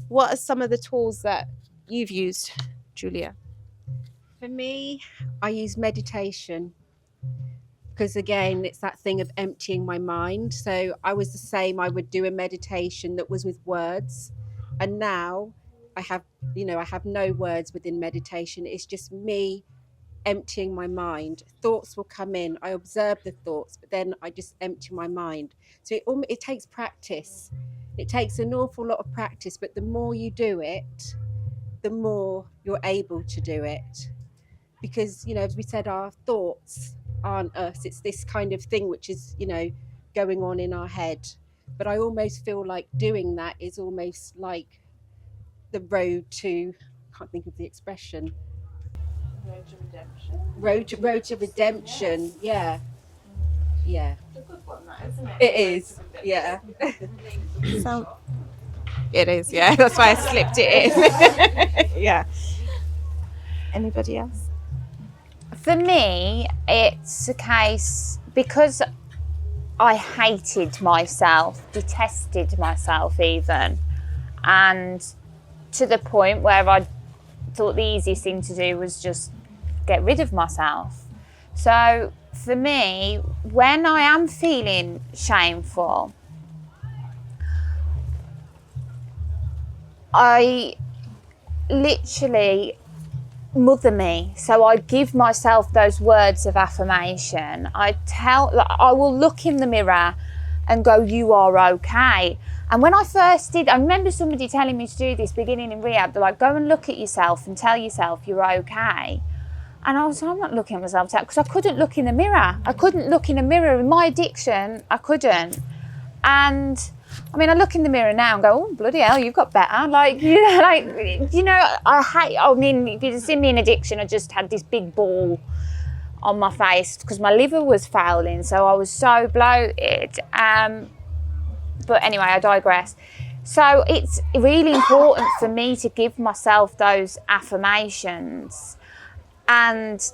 What are some of the tools that you've used, Julia? For me, I use meditation because, again, it's that thing of emptying my mind. So I was the same. I would do a meditation that was with words. And now I have no words within meditation. It's just me emptying my mind. Thoughts will come in. I observe the thoughts, but then I just empty my mind. So it takes practice. It takes an awful lot of practice, but the more you do it, the more you're able to do it. Because, as we said, our thoughts aren't us. It's this kind of thing which is, going on in our head. But I almost feel like doing that is almost like the road to, I can't think of the expression. Road to redemption. Road to redemption. Yes. Yeah. It's a good one, that, isn't it? It is. Yeah. It is, yeah. That's why I slipped it in. Yeah. Anybody else? For me, it's a case because I hated myself, detested myself even, and to the point where I thought the easiest thing to do was just get rid of myself. So for me, when I am feeling shameful, I literally mother me. So I give myself those words of affirmation. I will look in the mirror and go, you are okay. And when I first did, I remember somebody telling me to do this beginning in rehab. They're like, go and look at yourself and tell yourself you're okay. And I was like, I'm not looking at myself because I couldn't look in the mirror. I couldn't look in a mirror. In my addiction, I couldn't. And I mean, I look in the mirror now and go, oh, bloody hell, you've got better. I mean, if you'd seen me in addiction, I just had this big ball on my face because my liver was failing. So I was so bloated. But anyway, I digress. So it's really important for me to give myself those affirmations. And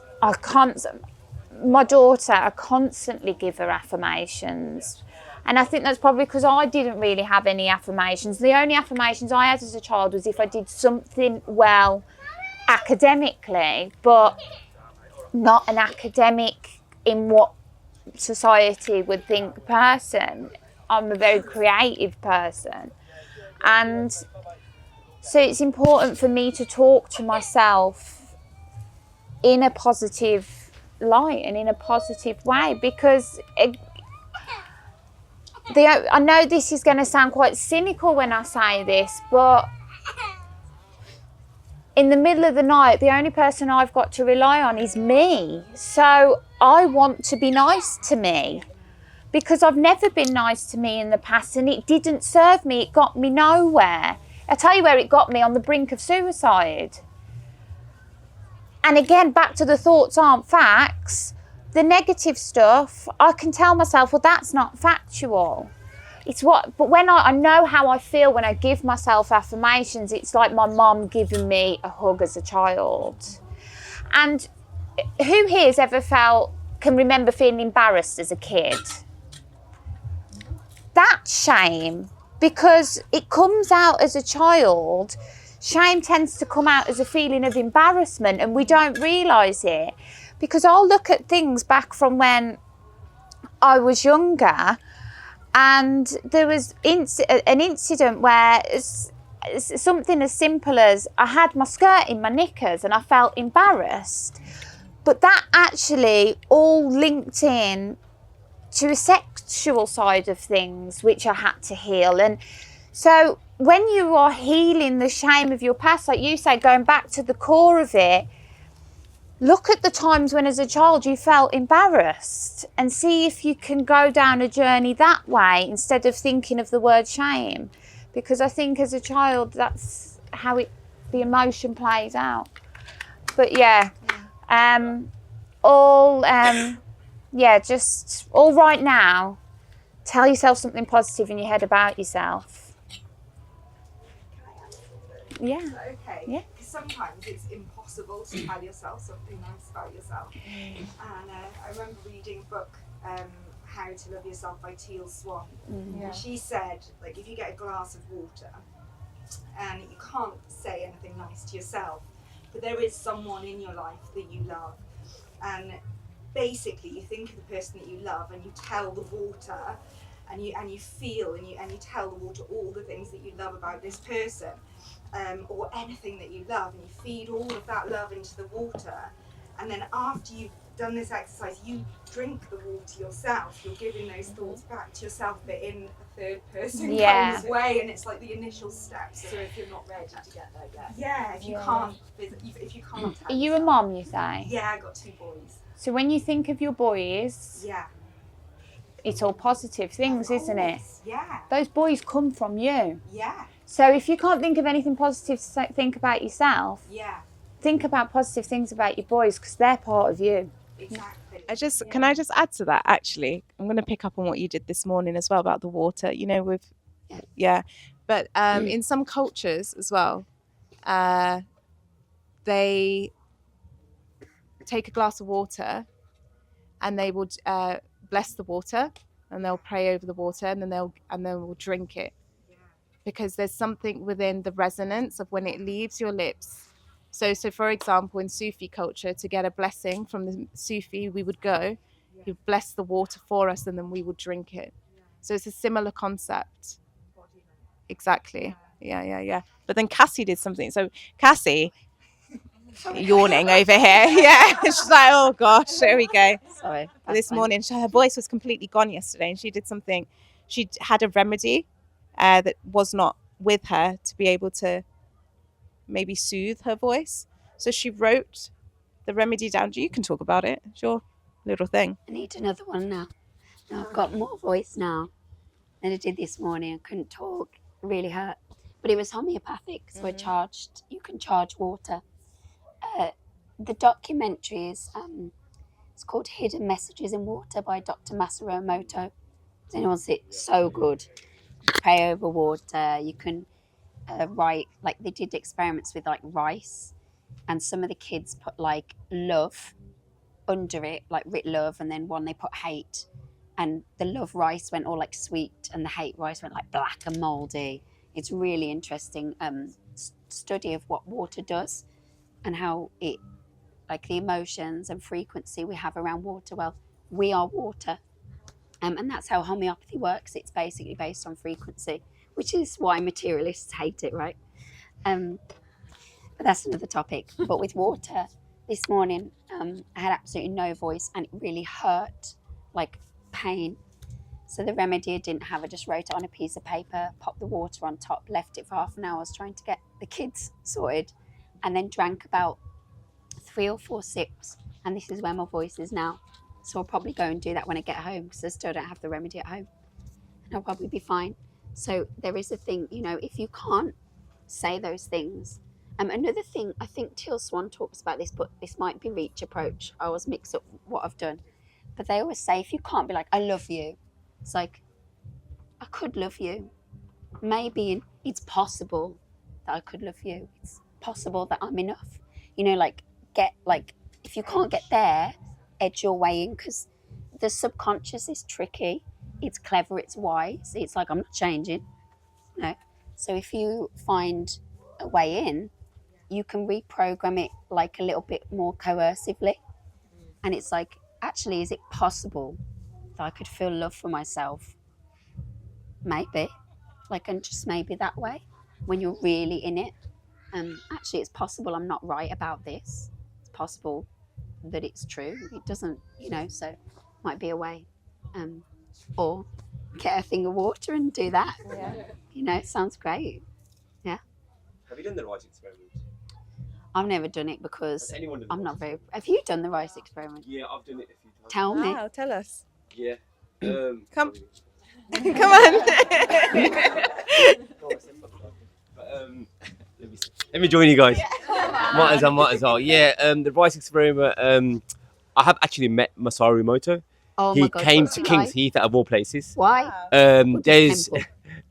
my daughter, I constantly give her affirmations. And I think that's probably because I didn't really have any affirmations. The only affirmations I had as a child was if I did something well academically, but not an academic in what society would think person. I'm a very creative person. And so it's important for me to talk to myself in a positive light and in a positive way, because I know this is going to sound quite cynical when I say this, but in the middle of the night, the only person I've got to rely on is me. So I want to be nice to me, because I've never been nice to me in the past and it didn't serve me. It got me nowhere. I'll tell you where it got me: on the brink of suicide. And again, back to the thoughts aren't facts. The negative stuff, I can tell myself, well, that's not factual. But when I know how I feel when I give myself affirmations, it's like my mum giving me a hug as a child. And who here has ever can remember feeling embarrassed as a kid? That's shame, because it comes out as a child. Shame tends to come out as a feeling of embarrassment, and we don't realise it. Because I'll look at things back from when I was younger, and there was an incident where something as simple as I had my skirt in my knickers and I felt embarrassed. But that actually all linked in to a sexual side of things, which I had to heal. And so when you are healing the shame of your past, like you say, going back to the core of it, look at the times when as a child you felt embarrassed and see if you can go down a journey that way instead of thinking of the word shame. Because I think as a child, that's how the emotion plays out. But just all right now, tell yourself something positive in your head about yourself. Yeah. Okay. Yeah. Because sometimes it's impossible to tell yourself something nice about yourself. And I remember reading a book, How to Love Yourself by Teal Swan. And she said, like, if you get a glass of water and you can't say anything nice to yourself, but there is someone in your life that you love, and basically you think of the person that you love and you tell the water and you feel and you tell the water all the things that you love about this person, or anything that you love, and you feed all of that love into the water. And then after you've done this exercise, you drink the water yourself. You're giving those thoughts back to yourself, but in a third person kind of way, and it's like the initial steps. So if you're not ready to get there yet. Yeah, if you can't Are you a mom, you say? Yeah, I got 2 boys. So when you think of your boys, it's all positive things, isn't it? Yeah. Those boys come from you. Yeah. So if you can't think of anything positive to think about yourself, think about positive things about your boys, because they're part of you. Exactly. Can I just add to that? Actually, I'm going to pick up on what you did this morning as well about the water. You know, but in some cultures as well, they take a glass of water and they would bless the water, and they'll pray over the water, and then they'll drink it, because there's something within the resonance of when it leaves your lips. So for example, in Sufi culture, to get a blessing from the Sufi, we would go, he would bless the water for us, and then we would drink it. So it's a similar concept. Exactly. Yeah. But then Cassie did something. So Cassie, yawning over here. Yeah. She's like, oh gosh, here we go. Sorry. This morning, her voice was completely gone yesterday, and she did something. She had a remedy that was not with her to be able to maybe soothe her voice. So she wrote the remedy down. You can talk about it. It's your little thing. I need another one now. I've got more voice now than I did this morning. I couldn't talk. It really hurt. But it was homeopathic, so you can charge water. The documentary is it's called Hidden Messages in Water by Dr. Masaru Emoto. Does anyone see it? So good. Pray over water. You can write, like they did experiments with like rice, and some of the kids put like love under it, like writ love, and then one they put hate, and the love rice went all like sweet, and the hate rice went like black and mouldy. It's really interesting study of what water does, and how it, like the emotions and frequency we have around water. Well, we are water, and that's how homeopathy works. It's basically based on frequency, which is why materialists hate it, right? But that's another topic. But with water, this morning, I had absolutely no voice, and it really hurt, like pain. So the remedy I didn't have, I just wrote it on a piece of paper, popped the water on top, left it for half an hour. I was trying to get the kids sorted, and then drank about 3 or 4 sips. And this is where my voice is now. So I'll probably go and do that when I get home, because I still don't have the remedy at home. And I'll probably be fine. So there is a thing, you know, if you can't say those things. Another thing, I think Teal Swan talks about this, but this might be reach approach. I always mix up what I've done. But they always say, if you can't be like, I love you, it's like, I could love you. Maybe it's possible that I could love you. It's possible that I'm enough. You know, like, if you can't get there, edge your way in, because the subconscious is tricky. It's clever, it's wise. It's like, I'm not changing. No. So if you find a way in, you can reprogram it like a little bit more coercively. And it's like, actually, is it possible that I could feel love for myself? Maybe. Like, and just maybe that way, when you're really in it. Actually, it's possible I'm not right about this. It's possible that it's true. It doesn't, you know, so might be a way. Or get a thing of water and do that. Yeah. You know, it sounds great. Yeah. Have you done the rice experiment? I've never done it because I'm not very... Have you done the rice experiment? Yeah, I've done it a few times. Tell me. Wow, tell us. Yeah. Come on. But, let me join you guys. Might as well. Yeah, the rice experiment, I have actually met Masaru Emoto. Oh he my God, came what's to he King's like? Heath out of all places. Why? There's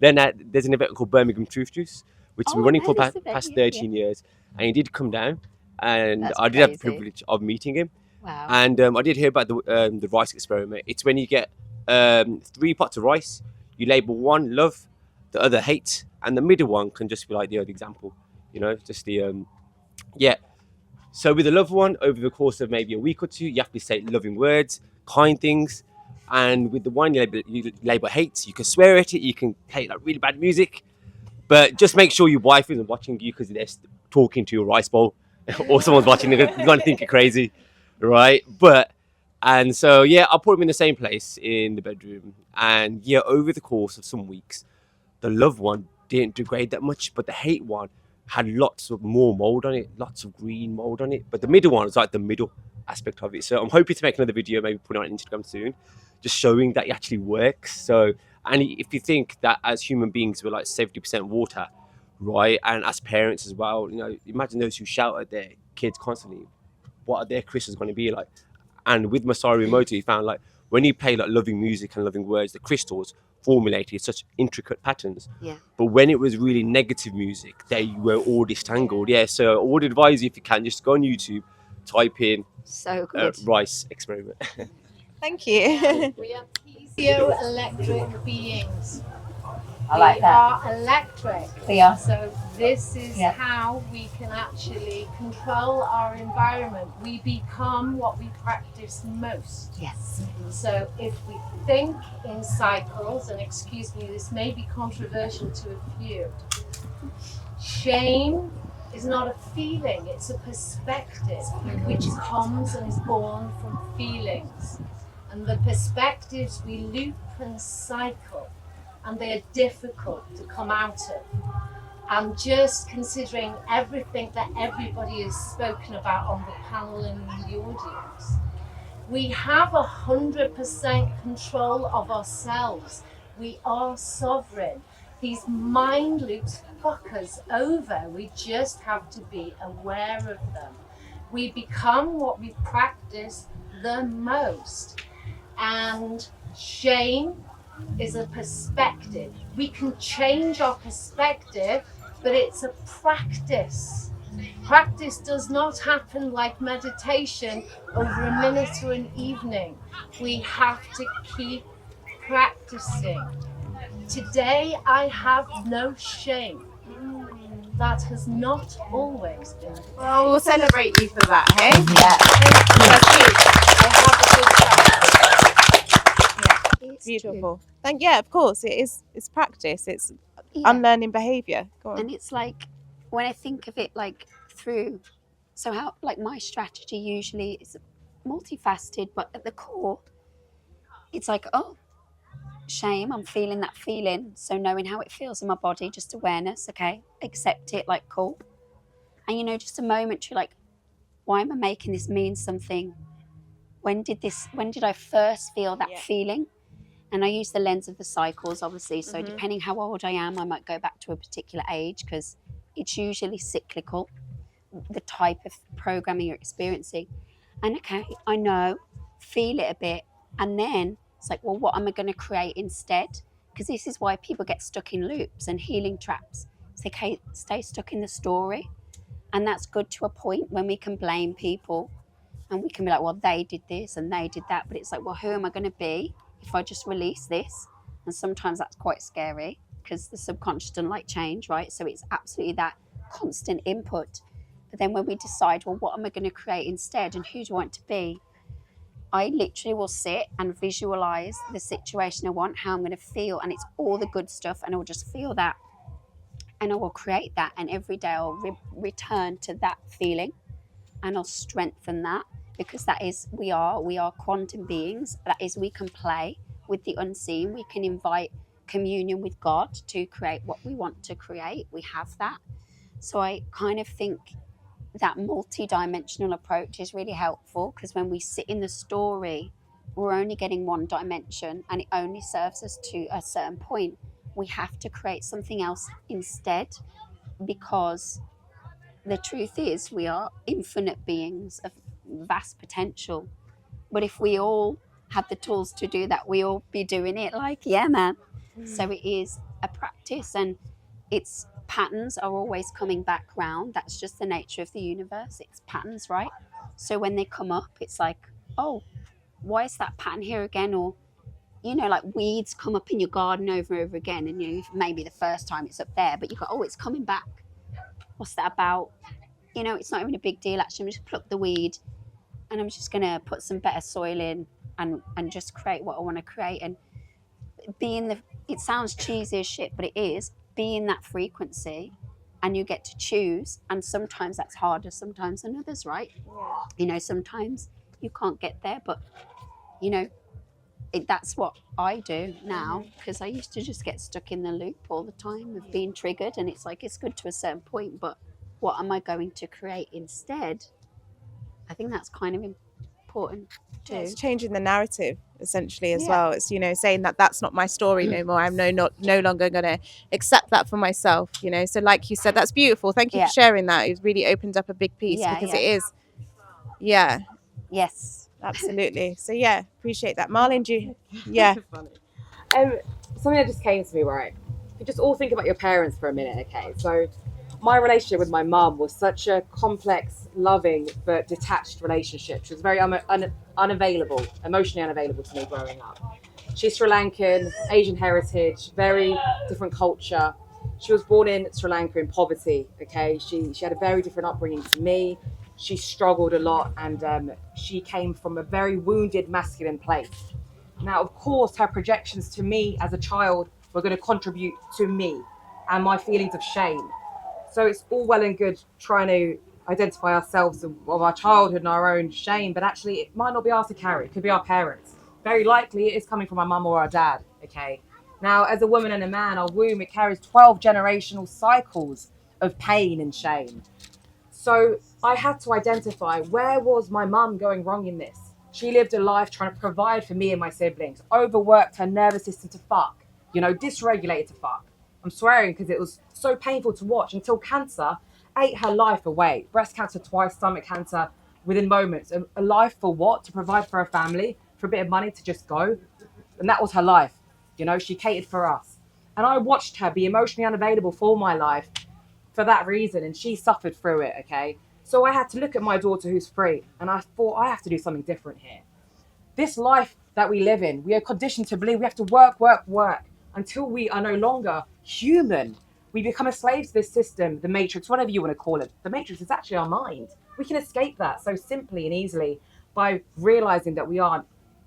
an event called Birmingham Truth Juice, which has been running for past 13 years. And he did come down, and That's I did have the crazy. privilege of meeting him. Wow. And I did hear about the rice experiment. It's when you get 3 pots of rice, you label one love, the other hate, and the middle one can just be like the other example, you know, just the yeah. So with the love one, over the course of maybe a week or two, you have to say loving words, kind things. And with the one you label hate, you can swear at it, you can play like really bad music, but just make sure your wife isn't watching you because they're talking to your rice bowl or someone's watching, they're going to think you're crazy, right? And so, yeah, I'll put them in the same place in the bedroom. And yeah, over the course of some weeks, the love one didn't degrade that much, but the hate one had lots of more mold on it, lots of green mold on it. But the middle one was like the middle aspect of it. So I'm hoping to make another video, maybe put it on Instagram soon, just showing that it actually works. So, and if you think that as human beings, we're like 70% water, right? And as parents as well, you know, imagine those who shout at their kids constantly, what are their crystals going to be like? And with Masaru Emoto, he found like when you play like loving music and loving words, the crystals formulated such intricate patterns. Yeah. But when it was really negative music, they were all distangled. Yeah. So I would advise you, if you can, just go on YouTube, type in so good. rice experiment. Thank you. We are piezoelectric beings. I like that. We are electric. We are. So this is how we can actually control our environment. We become what we practice most. Yes. So if we think in cycles, and excuse me, this may be controversial to a few, shame is not a feeling, it's a perspective which comes and is born from feelings. And the perspectives we loop and cycle, and they are difficult to come out of. And just considering everything that everybody has spoken about on the panel and in the audience, we have 100% control of ourselves. We are sovereign. These mind loops fuck us over. We just have to be aware of them. We become what we practice the most. And shame is a perspective. We can change our perspective, but it's a practice. Practice does not happen like meditation over a minute or an evening. We have to keep practicing. Today I have no shame. That has not always been. Well, we'll celebrate you for that, hey? It's Beautiful. Of course, it's practice. It's Yeah. unlearning behavior. Go on. And it's like, when I think of it like through, so how, like my strategy usually is multifaceted, but at the core, it's like, oh, shame, I'm feeling that feeling. So knowing how it feels in my body, just awareness, okay, accept it, like, cool. And you know, just a moment to like, why am I making this mean something? When did I first feel that feeling? And I use the lens of the cycles, obviously. So depending how old I am, I might go back to a particular age because it's usually cyclical, the type of programming you're experiencing. And okay, I know, feel it a bit. And then it's like, well, what am I going to create instead? Because this is why people get stuck in loops and healing traps. It's like, hey, stay stuck in the story. And that's good to a point when we can blame people and we can be like, well, they did this and they did that. But it's like, well, who am I going to be if I just release this? And sometimes that's quite scary because the subconscious doesn't like change, right? So it's absolutely that constant input. But then when we decide, well, what am I going to create instead and who do I want to be? I literally will sit and visualize the situation I want, how I'm going to feel. And it's all the good stuff. And I will just feel that. And I will create that. And every day I'll return to that feeling. And I'll strengthen that because that is, we are quantum beings. That is, we can play with the unseen. We can invite communion with God to create what we want to create. We have that. So I kind of think that multi-dimensional approach is really helpful because when we sit in the story, we're only getting one dimension and it only serves us to a certain point. We have to create something else instead because the truth is we are infinite beings of vast potential. But if we all had the tools to do that, we all be doing it like, yeah, man. So it is a practice and its patterns are always coming back round. That's just the nature of the universe. It's patterns, right? So when they come up, it's like, oh, why is that pattern here again? Or, you know, like weeds come up in your garden over and over again. And you know, maybe the first time it's up there, but you go, oh, it's coming back. What's that about? You know, it's not even a big deal. Actually, I'm just pluck the weed and I'm just going to put some better soil in and just create what I want to create. And it sounds cheesy as shit, but it is, be in that frequency and you get to choose. And sometimes that's harder sometimes than others, right? Yeah. You know, sometimes you can't get there, but, you know, that's what I do now because I used to just get stuck in the loop all the time of being triggered. And it's like, it's good to a certain point, but what am I going to create instead? I think that's kind of important too. It's changing the narrative essentially as well. It's, you know, saying that that's not my story no more. I'm no longer going to accept that for myself, you know. So like you said, that's beautiful. Thank you for sharing that. It really opened up a big piece because it is. Yeah. Yes. Absolutely. So yeah, appreciate that. Marlin, do you? Yeah. Something that just came to me, right? If you just all think about your parents for a minute, okay? So my relationship with my mum was such a complex, loving, but detached relationship. She was very unavailable, emotionally unavailable to me growing up. She's Sri Lankan, Asian heritage, very different culture. She was born in Sri Lanka in poverty, okay? She had a very different upbringing to me. She struggled a lot and she came from a very wounded masculine place. Now, of course, her projections to me as a child were going to contribute to me and my feelings of shame. So it's all well and good trying to identify ourselves of our childhood and our own shame, but actually it might not be ours to carry. It could be our parents. Very likely it is coming from our mum or our dad, okay? Now, as a woman and a man, our womb, it carries 12 generational cycles of pain and shame. So I had to identify, where was my mum going wrong in this? She lived a life trying to provide for me and my siblings, overworked her nervous system to fuck, you know, dysregulated to fuck. I'm swearing because it was so painful to watch until cancer ate her life away. Breast cancer twice, stomach cancer within moments. A life for what? To provide for her family, for a bit of money to just go. And that was her life. You know, she catered for us. And I watched her be emotionally unavailable for my life for that reason, and she suffered through it, okay? So I had to look at my daughter who's free, and I thought, I have to do something different here. This life that we live in, we are conditioned to believe we have to work until we are no longer human. We become a slave to this system, the matrix, whatever you want to call it. The matrix is actually our mind. We can escape that so simply and easily by realizing that we aren't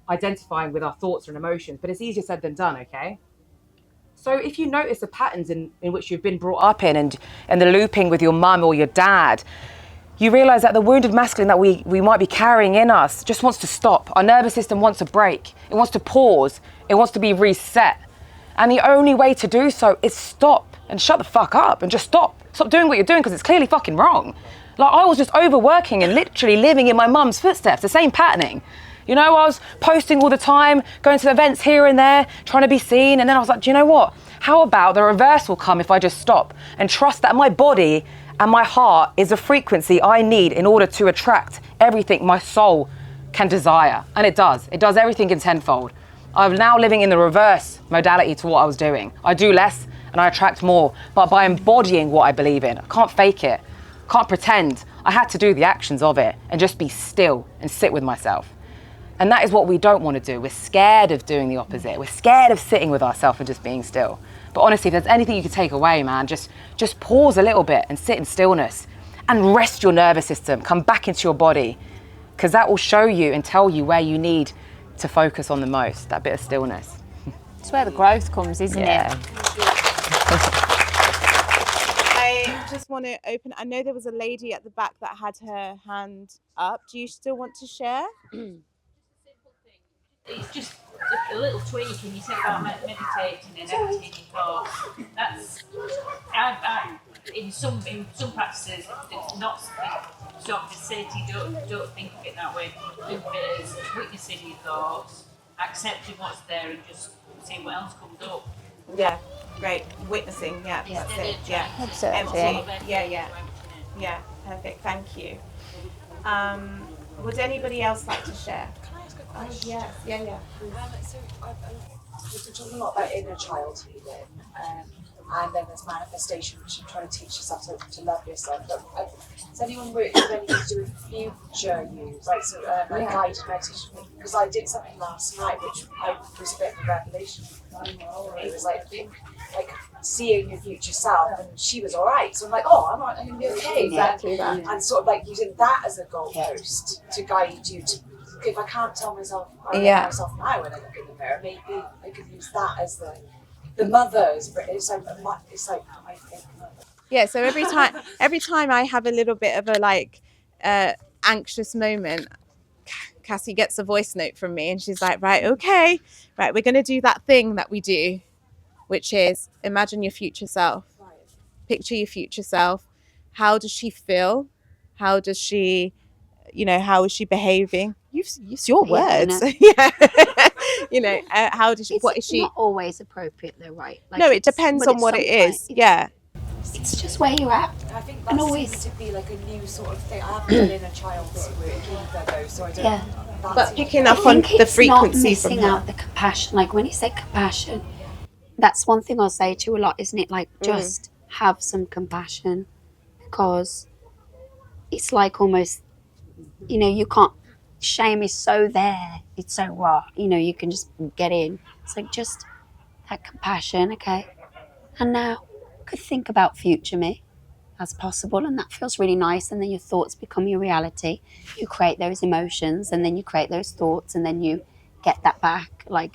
identifying with our thoughts and emotions, but it's easier said than done, okay? So if you notice the patterns in which you've been brought up in and the looping with your mum or your dad, you realize that the wounded masculine that we might be carrying in us just wants to stop. Our nervous system wants a break. It wants to pause. It wants to be reset. And the only way to do so is stop and shut the fuck up and just stop. Stop doing what you're doing because it's clearly fucking wrong. Like, I was just overworking and literally living in my mum's footsteps, the same patterning. You know, I was posting all the time, going to events here and there, trying to be seen. And then I was like, do you know what? How about the reverse will come if I just stop and trust that my body and my heart is a frequency I need in order to attract everything my soul can desire. And it does. It does everything in tenfold. I'm now living in the reverse modality to what I was doing. I do less and I attract more, but by embodying what I believe in. I can't fake it. Can't pretend. I had to do the actions of it and just be still and sit with myself. And that is what we don't want to do. We're scared of doing the opposite. We're scared of sitting with ourselves and just being still. But honestly, if there's anything you can take away, man, just pause a little bit and sit in stillness and rest your nervous system. Come back into your body, because that will show you and tell you where you need to focus on the most, that bit of stillness. It's where the growth comes, isn't it? I just want to open. I know there was a lady at the back that had her hand up. Do you still want to share? It's just a little tweak, and you said about meditating and emptying your thoughts. That's in some practices, it's not sort of just say to you, don't think of it that way. Think of it as witnessing your thoughts, accepting what's there, and just seeing what else comes up. Yeah, great. Witnessing, yeah, that's it. Yeah, empty. Yeah, perfect. Thank you. Would anybody else like to share? Can I ask a question? Yeah. So we've been talking a lot about inner child healing, and then there's manifestation, which I'm trying to teach yourself to love yourself. But has anyone worked with anything to do with future you, like guided meditation? Because I did something last night, which was a bit of a revelation. It was like seeing your future self, and she was all right. So I'm like, I'm going to be okay. Exactly that. And sort of like using that as a goalpost to guide you to. If I can't tell myself, I know myself now when I look in the mirror, maybe I could use that as the mother's. It's like I think. Yeah. So every time I have a little bit of a anxious moment, Cassie gets a voice note from me, and she's like, right, okay, right, we're going to do that thing that we do, which is imagine your future self, picture your future self. How does she feel? How does she, how is she behaving? Use your words. Yeah. How does she, what is she? It's not always appropriate though, right? No, it depends on what it is. Yeah. It's just where you're at. I think that seems to be like a new sort of thing. I haven't done inner child's work either though, so I don't. Yeah. But picking up on the frequency not from missing her. out the compassion. Like when you say compassion, that's one thing I'll say to you a lot, isn't it? Like just have some compassion, because it's like almost, you can't. Shame is so there. It's so raw. You can just get in. It's like just that compassion, okay? And now could think about future me as possible, and that feels really nice. And then your thoughts become your reality. You create those emotions, and then you create those thoughts, and then you get that back. I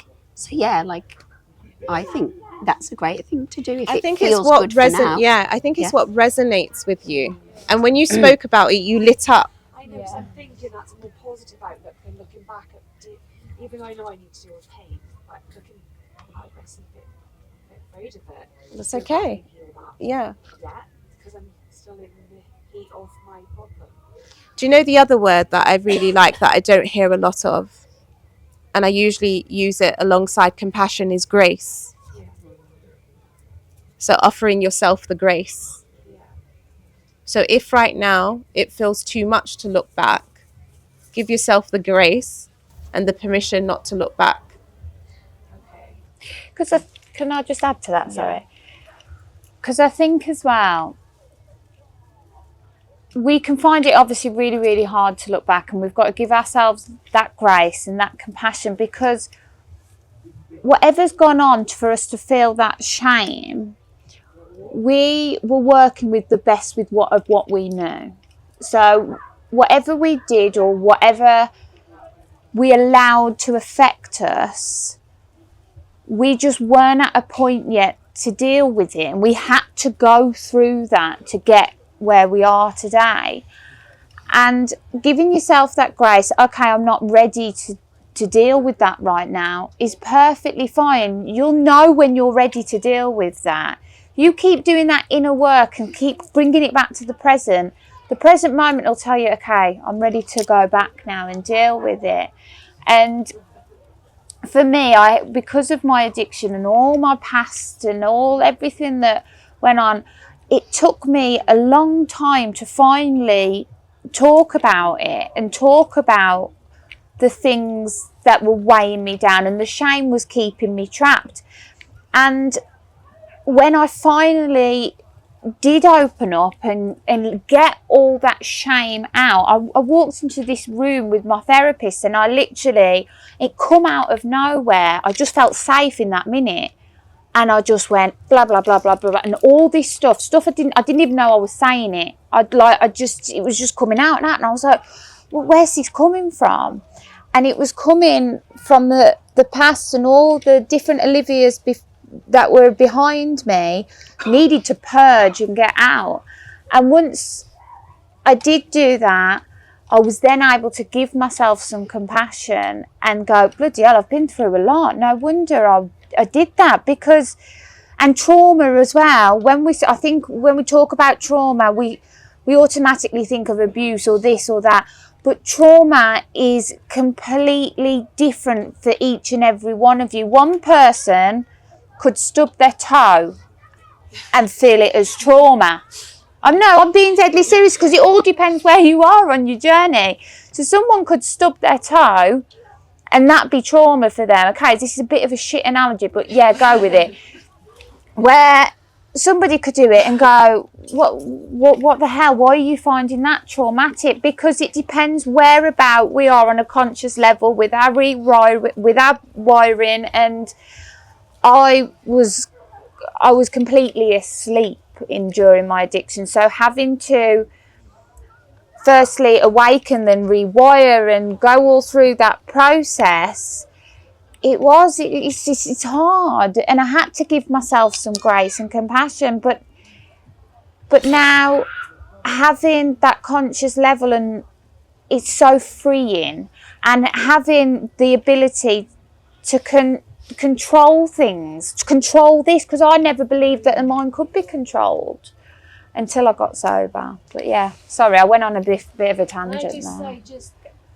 think that's a great thing to do. I think it's what resonates with you. And when you spoke about it, you lit up. I know, so I'm thinking that's a more positive outlook than looking back at, even though I know I need to deal with pain, like looking back, I'm a bit afraid of it. That's okay. Yeah. Because I'm still in the heat of my problem. Do you know the other word that I really like that I don't hear a lot of? And I usually use it alongside compassion is grace. Yeah. So offering yourself the grace. Yeah. So if right now it feels too much to look back, give yourself the grace and the permission not to look back. Because can I just add to that? Sorry. Because I think as well, we can find it obviously really, really hard to look back, and we've got to give ourselves that grace and that compassion, because whatever's gone on for us to feel that shame, we were working with the best with what we knew. So whatever we did or whatever we allowed to affect us, we just weren't at a point yet to deal with it, and we had to go through that to get where we are today. And giving yourself that grace, okay, I'm not ready to deal with that right now, is perfectly fine. You'll know when you're ready to deal with that. You keep doing that inner work and keep bringing it back to the present moment will tell you, okay, I'm ready to go back now and deal with it. And for me, because of my addiction and all my past and everything that went on, it took me a long time to finally talk about it and talk about the things that were weighing me down, and the shame was keeping me trapped. And when I finally did open up and get all that shame out, I walked into this room with my therapist, and it come out of nowhere. I just felt safe in that minute, and I just went blah blah blah blah blah, and all this stuff I didn't even know I was saying it. It was just coming out, and I was like, well, where's this coming from? And it was coming from the past, and all the different Olivias that were behind me needed to purge and get out. And once I did do that, I was then able to give myself some compassion and go, bloody hell, I've been through a lot. No wonder I did that. And trauma as well. I think when we talk about trauma, we automatically think of abuse or this or that. But trauma is completely different for each and every one of you. One person could stub their toe and feel it as trauma. I'm being deadly serious, because it all depends where you are on your journey. So someone could stub their toe and that be trauma for them. Okay, this is a bit of a shit analogy, but yeah, go with it. Where somebody could do it and go, what the hell? Why are you finding that traumatic? Because it depends whereabout we are on a conscious level with our wiring. And I was completely asleep during my addiction. So having to firstly awaken, then rewire, and go all through that process, it's hard, and I had to give myself some grace and compassion. But now having that conscious level, and it's so freeing, and having the ability to control things, to control this, because I never believed that the mind could be controlled until I got sober. But yeah, sorry, I went on a bit of a tangent there.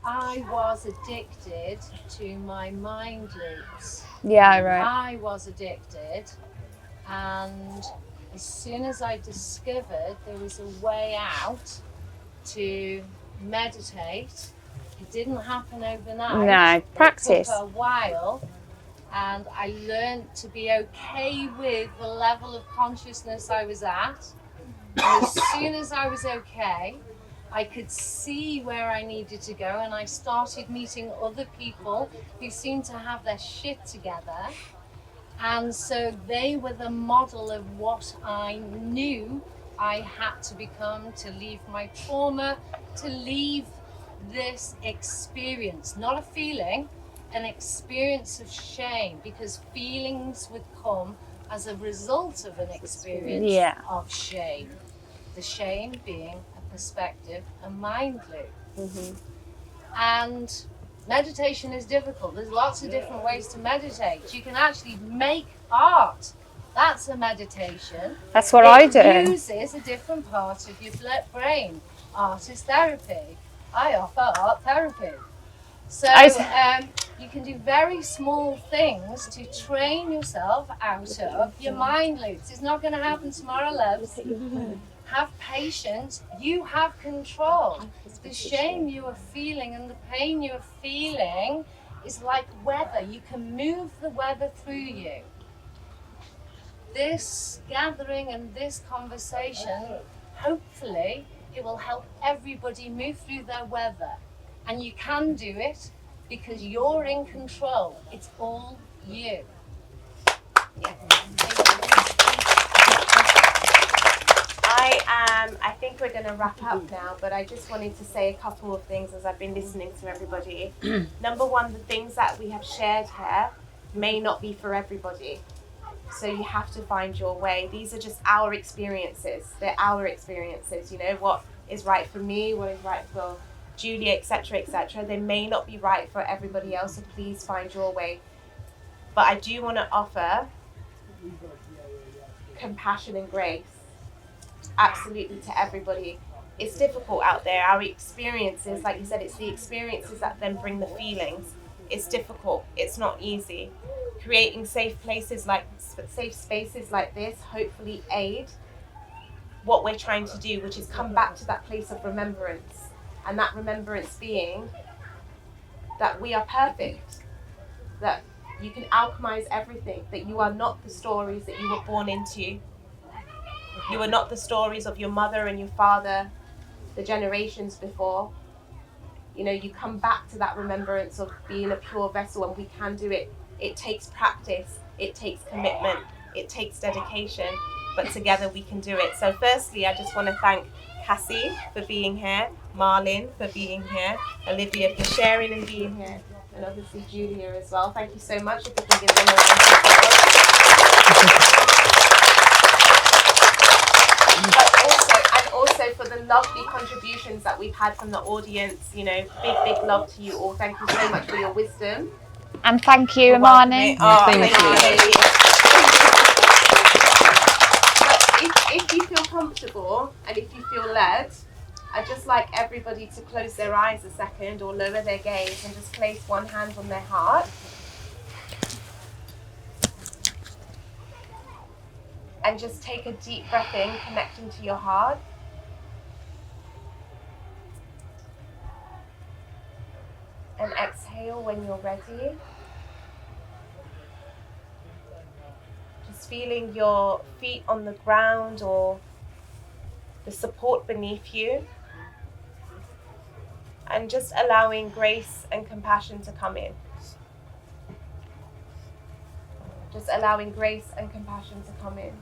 I was addicted to my mind loops. Yeah, right. I was addicted, and as soon as I discovered there was a way out to meditate, it didn't happen overnight. No, practice. It took a while, and I learned to be okay with the level of consciousness I was at. And as soon as I was okay, I could see where I needed to go, and I started meeting other people who seemed to have their shit together. And so they were the model of what I knew I had to become to leave my trauma, to leave this experience, not a feeling, an experience of shame, because feelings would come as a result of an experience of shame. The shame being perspective and mind loop. And meditation is difficult. There's lots of different ways to meditate. You can actually make art. That's a meditation. That's what I do. It uses a different part of your brain. Art is therapy. I offer art therapy. So you can do very small things to train yourself out of your mind loops. It's not going to happen tomorrow, loves. Have patience. You have control. The shame you are feeling and the pain you are feeling is like weather. You can move the weather through you. This gathering and this conversation hopefully It will help everybody move through their weather. And you can do it because you're in control. It's all you. I think we're going to wrap up now, but I just wanted to say a couple of things as I've been listening to everybody. Number one, the things that we have shared here may not be for everybody. So you have to find your way. These are just our experiences. They're our experiences, you know, what is right for me, what is right for Julia, etc., etc. They may not be right for everybody else, so please find your way. But I do want to offer compassion and grace, absolutely, to everybody. It's difficult out there. Our experiences, like you said, it's the experiences that then bring the feelings. It's difficult. It's not easy. Creating safe spaces like this hopefully aid what we're trying to do, which is come back to that place of remembrance, and that remembrance being that we are perfect, that you can alchemize everything, that you are not the stories that you were born into. You are not the stories of your mother and your father, the generations before. You know, you come back to that remembrance of being a pure vessel, and we can do it. It takes practice, it takes commitment, it takes dedication, but together we can do it. So firstly, I just want to thank Cassie for being here, Malin for being here, Olivia for sharing and being here, and obviously Julia as well. Thank you so much. If you can give them a round of applause. But also for the lovely contributions that we've had from the audience, you know, big love to you all. Thank you so much for your wisdom. And thank you, Imani. Thank you. But if you feel comfortable and if you feel led, I'd just like everybody to close their eyes a second or lower their gaze and just place one hand on their heart. And just take a deep breath in, connecting to your heart. And exhale when you're ready. Just feeling your feet on the ground or the support beneath you. And just allowing grace and compassion to come in. Just allowing grace and compassion to come in.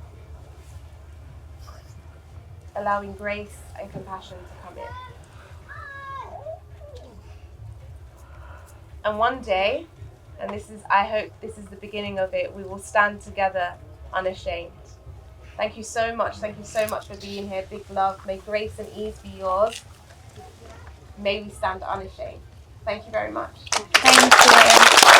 Allowing grace and compassion to come in. And one day, and I hope this is the beginning of it, we will stand together unashamed. Thank you so much. Thank you so much for being here. Big love. May grace and ease be yours. May we stand unashamed. Thank you very much. Thank you.